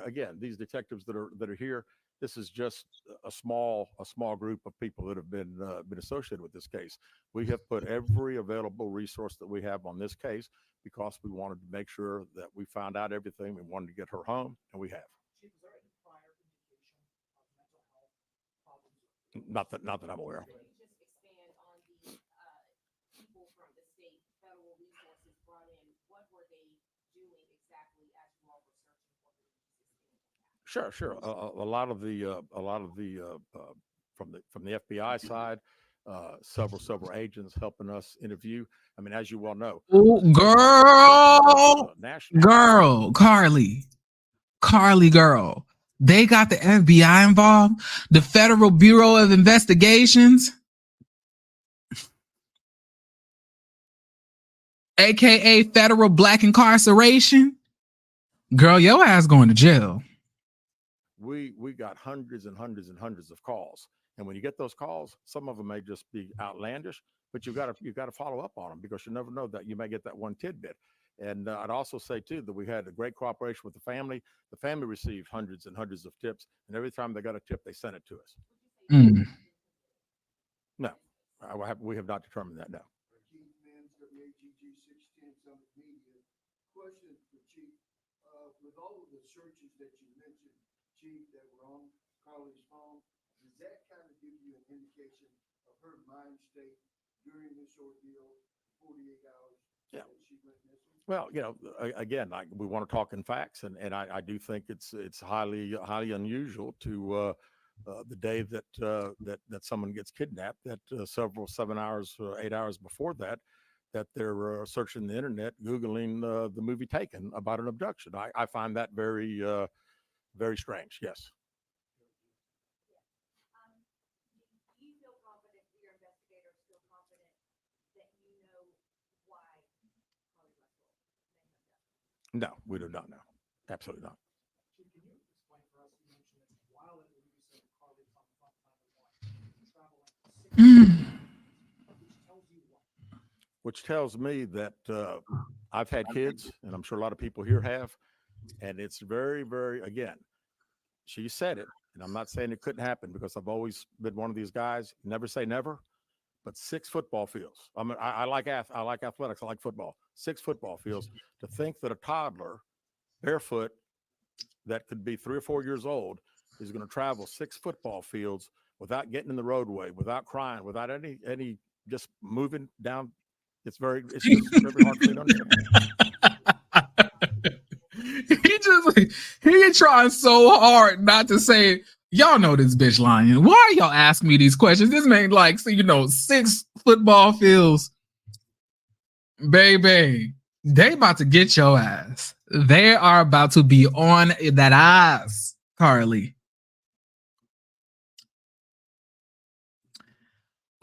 Speaker 3: again, these detectives that are here. This is just a small group of people that have been associated with this case. We have put every available resource that we have on this case because we wanted to make sure that we found out everything. We wanted to get her home, and we have. Not that I'm aware of. Sure. A lot of the from the FBI side, several agents helping us interview. I mean, as you well know,
Speaker 1: Ooh, girl, Carlee, girl. They got the FBI involved, the Federal Bureau of Investigations, aka Federal Black Incarceration. Girl, your ass going to jail.
Speaker 3: We got hundreds and hundreds and hundreds of calls, and when you get those calls, some of them may just be outlandish, but you got to follow up on them because you never know that you may get that one tidbit. And I'd also say too that we had a great cooperation with the family. The family received hundreds and hundreds of tips, and every time they got a tip, they sent it to us. No, we have not determined that. No.
Speaker 6: Question for Chief, with all of the searches that you mentioned, Chief, that were on Carlee's phone, does that kind of give you an indication of her mind state during this ordeal, 48 hours?
Speaker 3: Yeah. Well, again, we want to talk in facts, and I do think it's highly unusual to the day that someone gets kidnapped, that 7 hours, 8 hours before that they're searching the internet, Googling the movie Taken about an abduction. I find that very, very strange. Yes.
Speaker 5: Do you feel confident, your investigators feel confident that you know why Carlee Russell may have done?
Speaker 3: No, we do not know. Absolutely not.
Speaker 7: Can you explain for us, you mentioned that while in the movie set, Carlee's on the front line traveling 6
Speaker 3: which tells me that I've had kids, and I'm sure a lot of people here have, and it's very, very, again, she said it, and I'm not saying it couldn't happen because I've always been one of these guys, never say never, but 6 football fields. I mean, I like athletics, I like football. 6 football fields. To think that a toddler, barefoot, that could be 3 or 4 years old, is going to travel 6 football fields without getting in the roadway, without crying, without any just moving down. It's very hard for me to understand.
Speaker 1: He trying so hard not to say, y'all know this bitch lying. Why are y'all asking me these questions? This man 6 football fields. Baby, they about to get your ass. They are about to be on that ass, Carlee.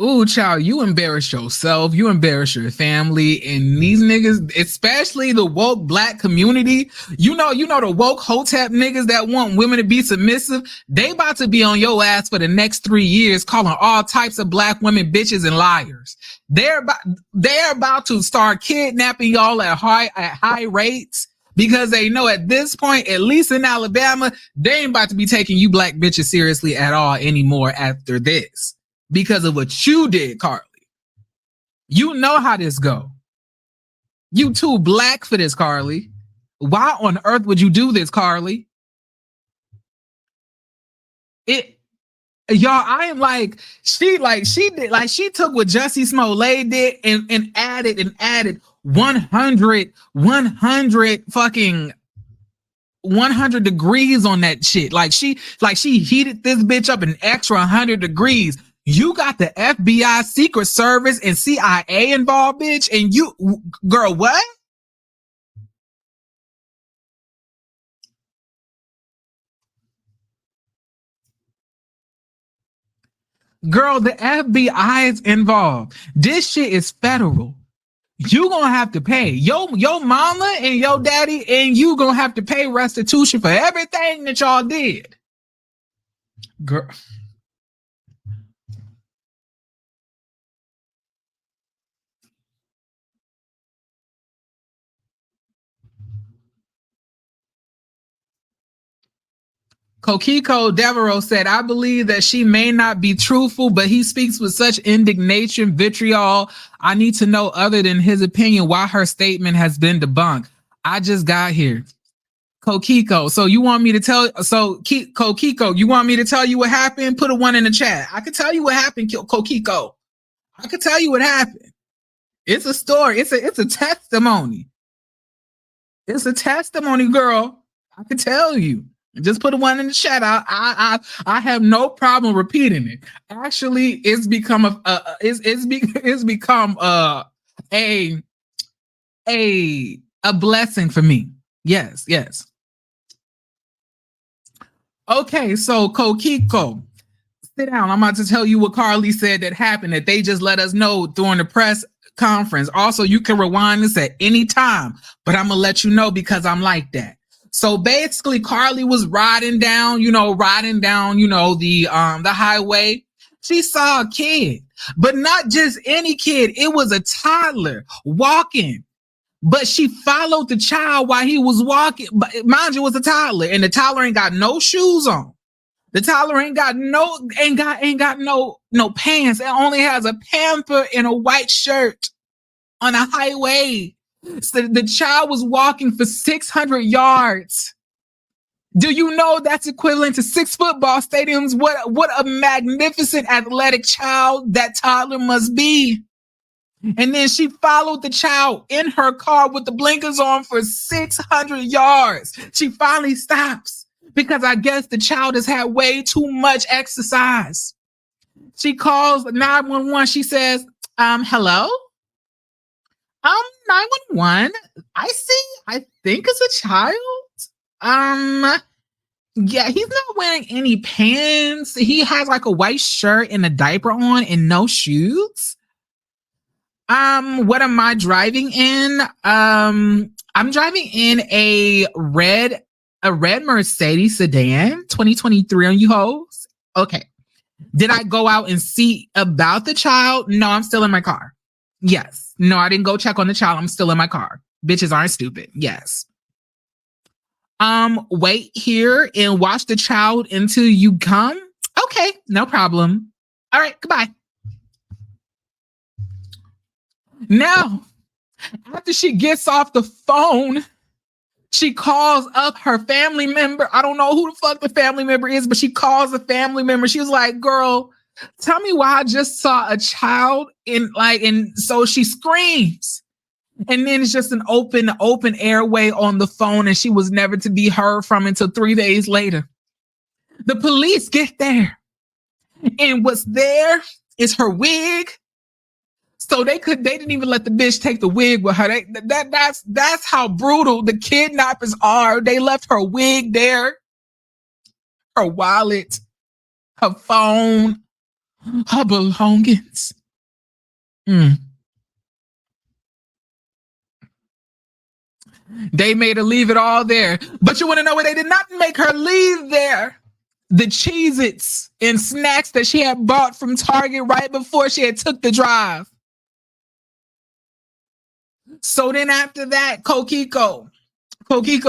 Speaker 1: Ooh, child, you embarrass yourself. You embarrass your family. And these niggas, especially the woke black community, you know the woke hotep niggas that want women to be submissive, they about to be on your ass for the next 3 years, calling all types of black women bitches and liars. They're about to start kidnapping y'all at high rates because they know at this point, at least in Alabama, they ain't about to be taking you black bitches seriously at all anymore after this. Because of what you did, Carlee. You know how this go. You too black for this, Carlee. Why on earth would you do this, Carlee? Y'all, I am like, she took what Jussie Smollett did and added 100 fucking 100 degrees on that shit. Like she heated this bitch up an extra 100 degrees. You got the FBI, Secret Service, and CIA involved, bitch, and you, girl, what? Girl, the FBI is involved. This shit is federal. You gonna have to pay. Your mama and your daddy and you gonna have to pay restitution for everything that y'all did. Girl. Kokiko Devereaux said, I believe that she may not be truthful, but he speaks with such indignation, vitriol. I need to know, other than his opinion, why her statement has been debunked. I just got here. Kokiko, so you want me to tell, Kokiko, you want me to tell you what happened? Put a 1 in the chat. I can tell you what happened, Kokiko. I can tell you what happened. It's a story. It's a testimony. It's a testimony, girl. I can tell you. Just put a 1 in the chat. I have no problem repeating it. Actually, it's become a blessing for me. Yes. Okay, so Kokiko, sit down. I'm about to tell you what Carlee said that happened, that they just let us know during the press conference. Also, you can rewind this at any time, but I'm gonna let you know because I'm like that. So basically, Carlee was riding down, the highway. She saw a kid, but not just any kid. It was a toddler walking, but she followed the child while he was walking. But mind you, it was a toddler, and the toddler ain't got no shoes on. The toddler ain't got no pants. It only has a pamper and a white shirt on a highway. So the child was walking for 600 yards. Do you know that's equivalent to 6 football stadiums? What a magnificent athletic child that toddler must be. And then she followed the child in her car with the blinkers on for 600 yards. She finally stops because I guess the child has had way too much exercise. She calls 911. She says, hello? 911. I think it's a child. Yeah, he's not wearing any pants. He has like a white shirt and a diaper on and no shoes. What am I driving in? I'm driving in a red Mercedes sedan, 2023 on you hoes. Okay. Did I go out and see about the child? No, I'm still in my car. Yes. No, I didn't go check on the child. I'm still in my car. Bitches aren't stupid. Yes. Wait here and watch the child until you come. Okay, no problem. All right, goodbye. Now, after she gets off the phone, she calls up her family member. I don't know who the fuck the family member is, but she calls the family member. She was like, girl, tell me why I just saw a child and so she screams. And then it's just an open airway on the phone, and she was never to be heard from until 3 days later. The police get there, and what's there is her wig. So they didn't even let the bitch take the wig with her. That's how brutal the kidnappers are. They left her wig there, her wallet, her phone, her belongings. They made her leave it all there. But you want to know what they did not make her leave there? The Cheez-Its and snacks that she had bought from Target right before she had took the drive. So then after that, Kokiko,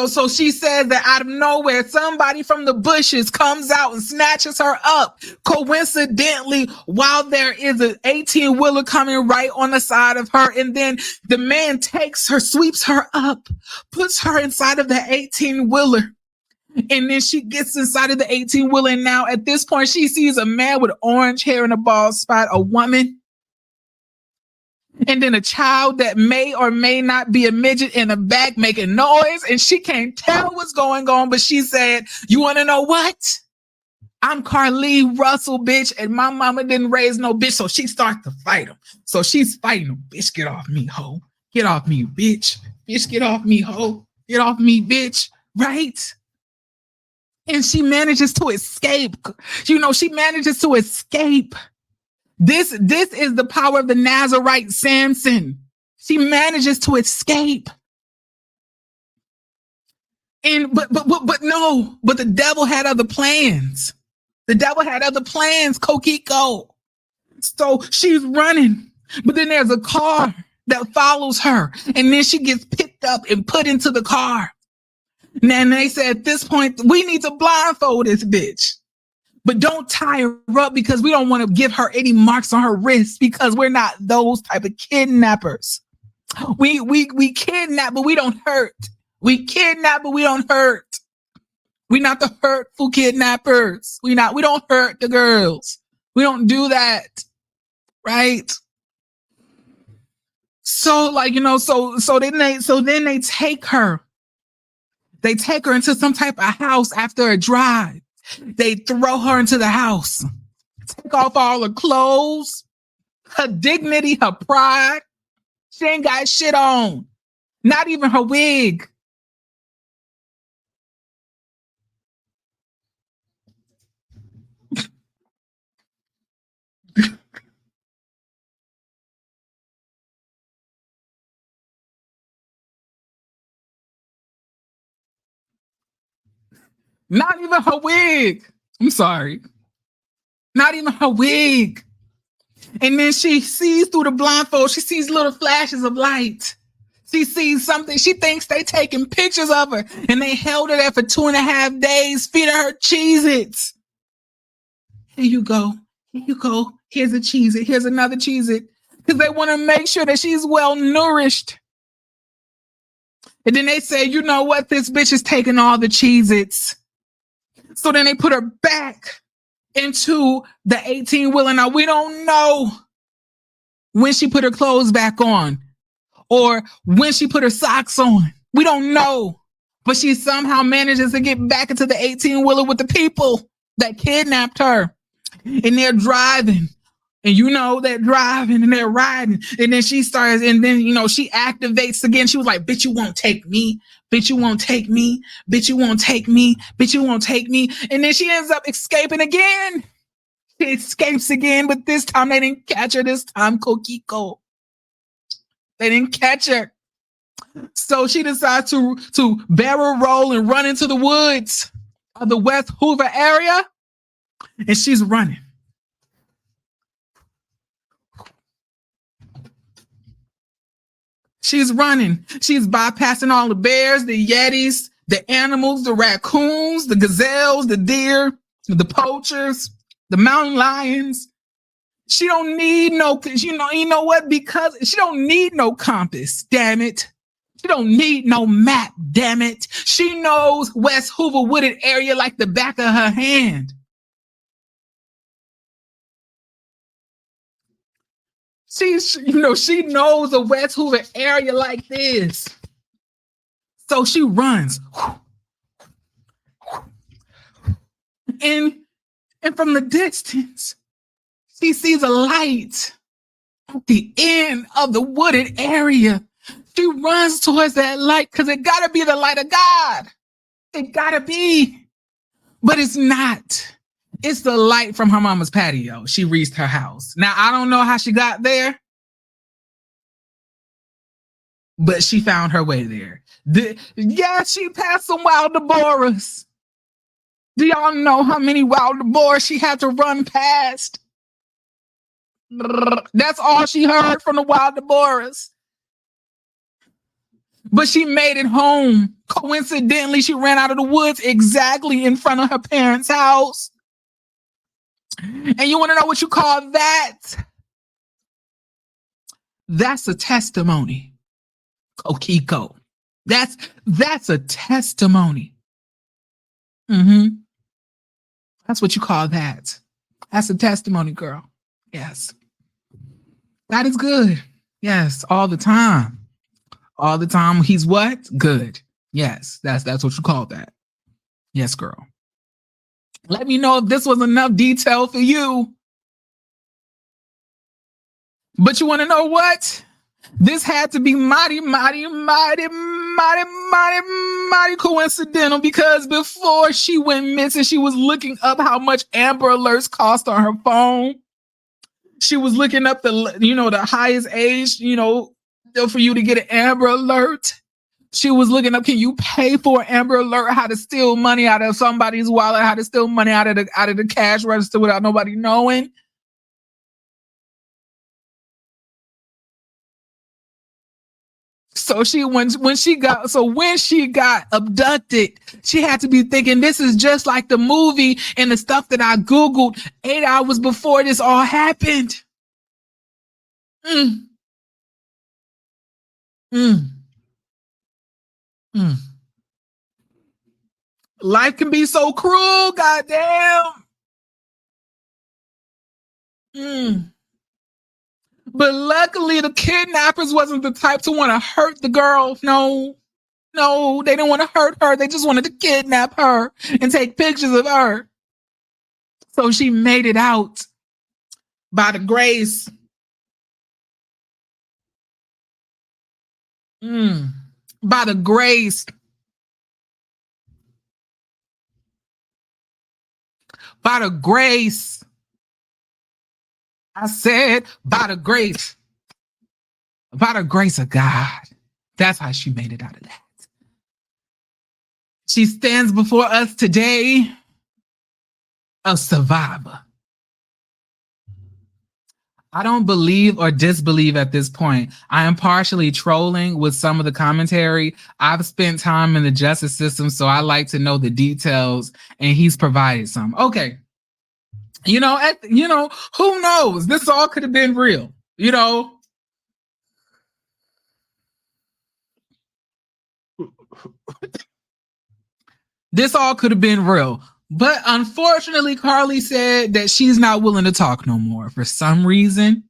Speaker 1: so she says that out of nowhere, somebody from the bushes comes out and snatches her up. Coincidentally, while there is an 18-wheeler coming right on the side of her, and then the man takes her, sweeps her up, puts her inside of the 18-wheeler. And then she gets inside of the 18-wheeler. And now at this point, she sees a man with orange hair and a bald spot, a woman, and then a child that may or may not be a midget in the back making noise. And she can't tell what's going on, but she said, you want to know what? I'm Carlee Russell, bitch, and my mama didn't raise no bitch. So she starts to fight him. So she's fighting him. Bitch, get off me, hoe. Get off me, bitch. Bitch, get off me, hoe. Get off me, bitch. Right? And she manages to escape. You know, she manages to escape. This is the power of the Nazarite Samson. She manages to escape. And but the devil had other plans. The devil had other plans, Kokiko. So she's running, but then there's a car that follows her, and then she gets picked up and put into the car. And then they said, at this point, we need to blindfold this bitch. But don't tie her up because we don't want to give her any marks on her wrist because we're not those type of kidnappers. We kidnap, but we don't hurt. We kidnap, but we don't hurt. We're not the hurtful kidnappers. We don't hurt the girls. We don't do that. Right? So like, you know, so then they take her. They take her into some type of house after a drive. They throw her into the house, take off all her clothes, her dignity, her pride. She ain't got shit on. Not even her wig. Not even her wig. I'm sorry. Not even her wig. And then she sees through the blindfold, she sees little flashes of light. She sees something. She thinks they taking pictures of her. And they held her there for 2.5 days, feeding her Cheez-Its. Here you go. Here you go. Here's a Cheez-It. Here's another Cheez-It. Because they want to make sure that she's well nourished. And then they say, you know what? This bitch is taking all the Cheez-Its. So then they put her back into the 18-wheeler. Now, we don't know when she put her clothes back on or when she put her socks on. We don't know. But she somehow manages to get back into the 18-wheeler with the people that kidnapped her. And they're driving. And you know, they're driving and they're riding. And then she starts, and then, you know, she activates again. She was like, bitch, you won't take me. Bitch, you won't take me. Bitch, you won't take me. Bitch, you won't take me. And then she ends up escaping again. She escapes again, but this time they didn't catch her. This time, Kokiko. They didn't catch her. So she decides to barrel roll and run into the woods of the West Hoover area. And she's running. She's running. She's bypassing all the bears, the yetis, the animals, the raccoons, the gazelles, the deer, the poachers, the mountain lions. She don't need no, you know what? Because she don't need no compass, damn it. She don't need no map, damn it. She knows West Hoover wooded area like the back of her hand. She knows the West Hoover area like this. So she runs. And from the distance, she sees a light at the end of the wooded area. She runs towards that light because it gotta be the light of God. It gotta be. But it's not. It's the light from her mama's patio. She reached her house. Now, I don't know how she got there, but she found her way there. She passed some wild Deborahs. Do y'all know how many wild Deborahs she had to run past? That's all she heard from the wild Deborahs. But she made it home. Coincidentally, she ran out of the woods exactly in front of her parents' house. And you want to know what you call that? That's a testimony. Kokiko. That's a testimony. Mm-hmm. That's what you call that. That's a testimony, girl. Yes. God is good. Yes, all the time. All the time. He's what? Good. Yes, that's what you call that. Yes, girl. Let me know if this was enough detail for you. But you want to know what? This had to be mighty coincidental, because before she went missing, she was looking up how much Amber Alerts cost on her phone. She was looking up the highest age, for you to get an Amber Alert. She was looking up, can you pay for an Amber Alert? How to steal money out of somebody's wallet? How to steal money out of the cash register without nobody knowing? So when she got abducted, she had to be thinking, this is just like the movie and the stuff that I Googled 8 hours before this all happened. Mm. Mm. Mm. Life can be so cruel, goddamn. Mm. But luckily, the kidnappers wasn't the type to want to hurt the girl. No, they didn't want to hurt her. They just wanted to kidnap her and take pictures of her. So she made it out by the grace. By the grace. By the grace. I said, by the grace. By the grace of God. That's how she made it out of that. She stands before us today a survivor. I don't believe or disbelieve at this point. I am partially trolling with some of the commentary. I've spent time in the justice system, so I like to know the details, and he's provided some. Okay. Who knows? This all could have been real, This all could have been real. But unfortunately, Carlee said that she's not willing to talk no more for some reason.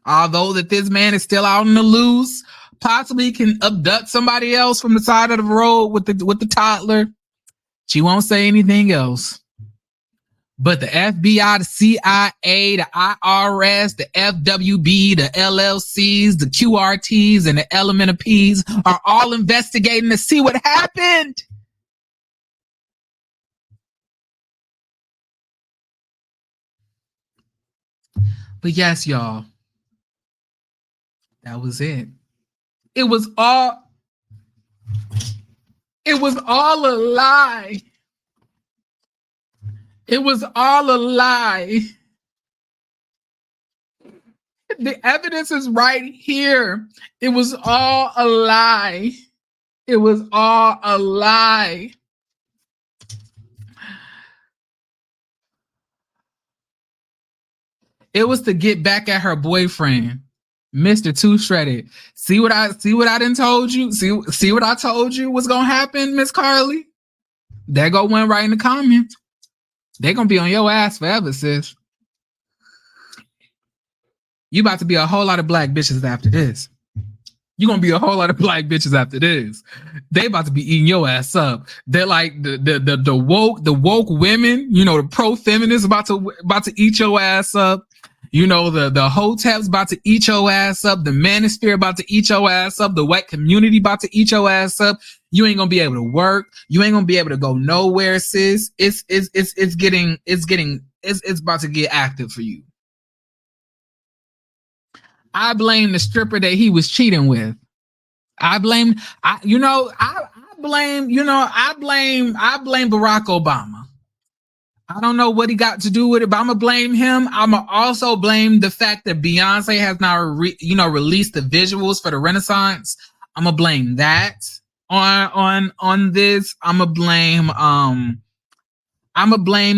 Speaker 1: Although that this man is still out on the loose, possibly can abduct somebody else from the side of the road with the toddler. She won't say anything else. But the FBI, the CIA, the IRS, the FWB, the LLCs, the QRTs, and the Element Ps are all investigating to see what happened. But yes, y'all, that was it. It was all a lie. It was all a lie. The evidence is right here. It was all a lie. It was all a lie. It was to get back at her boyfriend, Mr. Two Shredded. See what I done told you? See what I told you was gonna happen, Miss Carlee? There go one right in the comments. They're gonna be on your ass forever, sis. You about to be a whole lot of black bitches after this. You're gonna be a whole lot of black bitches after this. They about to be eating your ass up. They're like the woke women, the pro-feminists about to eat your ass up. The hotep's about to eat your ass up. The manosphere about to eat your ass up. The white community about to eat your ass up. You ain't gonna be able to work. You ain't gonna be able to go nowhere, sis. It's about to get active for you. I blame the stripper that he was cheating with. I blame Barack Obama. I don't know what he got to do with it, but I'm gonna blame him. I'm gonna also blame the fact that Beyonce has now released the visuals for the Renaissance. I'm gonna blame that on this. I'm gonna blame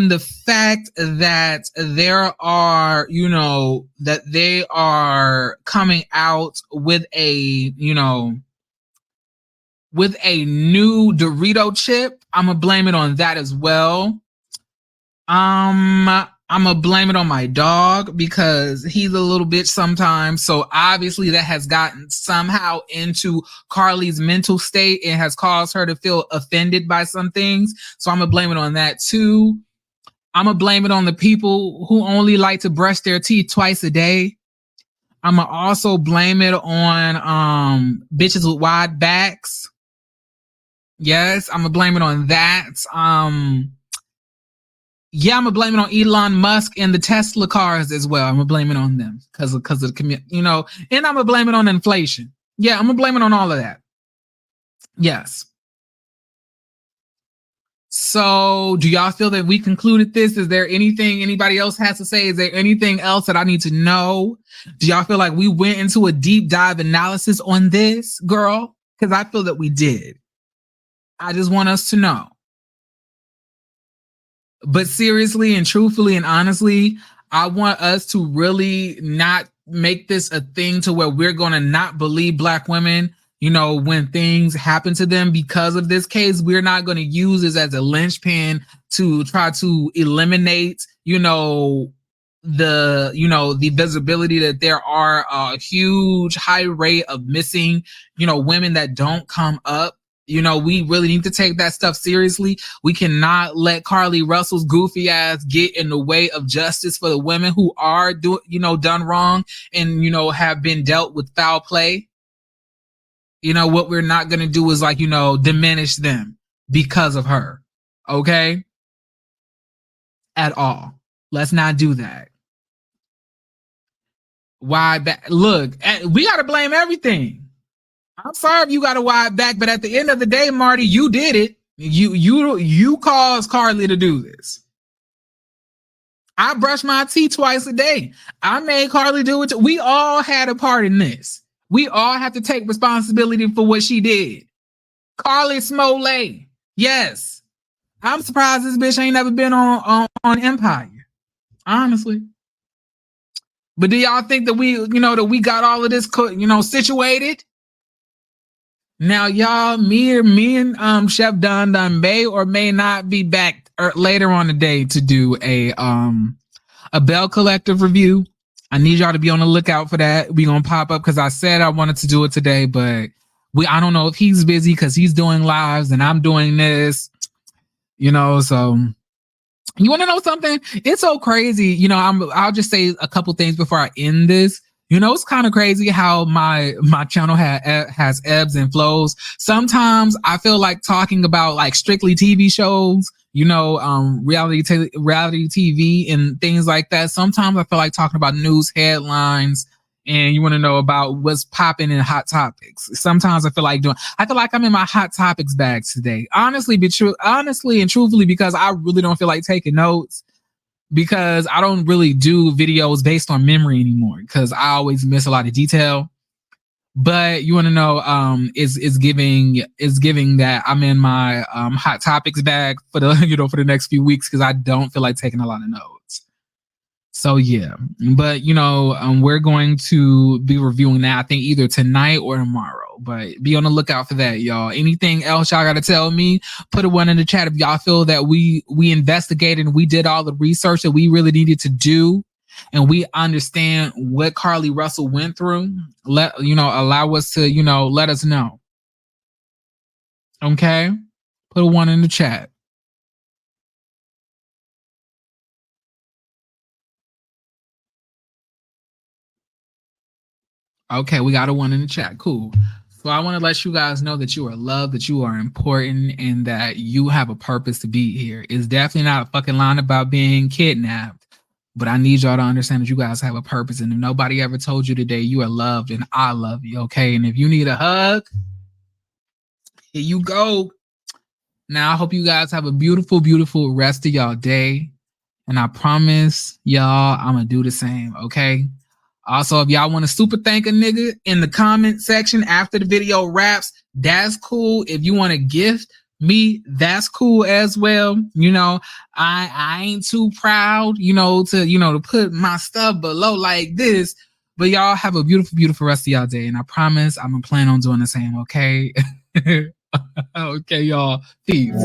Speaker 1: the fact that they are coming out with a with a new Dorito chip. I'm gonna blame it on that as well. I'm gonna blame it on my dog because he's a little bitch sometimes. So obviously that has gotten somehow into Carlee's mental state and has caused her to feel offended by some things. So I'm gonna blame it on that too. I'm gonna blame it on the people who only like to brush their teeth twice a day. I'm gonna also blame it on bitches with wide backs. Yes, I'm gonna blame it on that. Yeah, I'm gonna blame it on Elon Musk and the Tesla cars as well. I'm gonna blame it on them because of the community, and I'm gonna blame it on inflation. Yeah, I'm gonna blame it on all of that. Yes. So, do y'all feel that we concluded this? Is there anything anybody else has to say? Is there anything else that I need to know? Do y'all feel like we went into a deep dive analysis on this, girl? Because I feel that we did. I just want us to know. But seriously and truthfully and honestly, I want us to really not make this a thing to where we're going to not believe Black women, when things happen to them because of this case. We're not going to use this as a linchpin to try to eliminate, the visibility that there are a huge high rate of missing, women that don't come up. We really need to take that stuff seriously. We cannot let Carlee Russell's goofy ass get in the way of justice for the women who are done wrong and, have been dealt with foul play. What we're not going to do is diminish them because of her. Okay? At all. Let's not do that. Why? Look, we got to blame everything. I'm sorry if you got a wide back, but at the end of the day, Marty, you did it. You caused Carlee to do this. I brush my teeth twice a day. I made Carlee do it. We all had a part in this. We all have to take responsibility for what she did. Carlee Smollett. Yes. I'm surprised this bitch ain't never been on Empire. Honestly. But do y'all think that we got all of this, situated? Now, y'all, me and Chef Don may or may not be back later on today to do a Bell Collective review. I need y'all to be on the lookout for that. We gonna pop up because I said I wanted to do it today, but I don't know if he's busy because he's doing lives and I'm doing this, so you want to know something? It's so crazy. I'll just say a couple things before I end this. It's kind of crazy how my channel has ebbs and flows. Sometimes I feel like talking about strictly TV shows, reality TV and things like that. Sometimes I feel like talking about news headlines and you want to know about what's popping in hot topics. Sometimes I feel like I'm in my hot topics bag today. Honestly and truthfully, because I really don't feel like taking notes. Because I don't really do videos based on memory anymore because I always miss a lot of detail. But you want to know, is giving that I'm in my hot topics bag for the for the next few weeks because I don't feel like taking a lot of notes. So yeah, but we're going to be reviewing that I think either tonight or tomorrow. But be on the lookout for that, y'all. Anything else y'all got to tell me? Put a one in the chat if y'all feel that we investigated and we did all the research that we really needed to do, and we understand what Carlee Russell went through. Allow us to let us know. Okay, put a one in the chat. Okay, we got a one in the chat. Cool. So I want to let you guys know that you are loved, that you are important, and that you have a purpose to be here. It's definitely not a fucking line about being kidnapped, but I need y'all to understand that you guys have a purpose. And if nobody ever told you today you are loved, and I love you, okay? And if you need a hug, here you go. Now, I hope you guys have a beautiful, beautiful rest of y'all day. And I promise y'all, I'm going to do the same, okay? Also, if y'all want to super thank a nigga in the comment section after the video wraps, that's cool. If you want to gift me, that's cool as well. I ain't too proud, to put my stuff below like this. But y'all have a beautiful, beautiful rest of y'all day. And I promise I'm going to plan on doing the same, okay? Okay, y'all. Peace.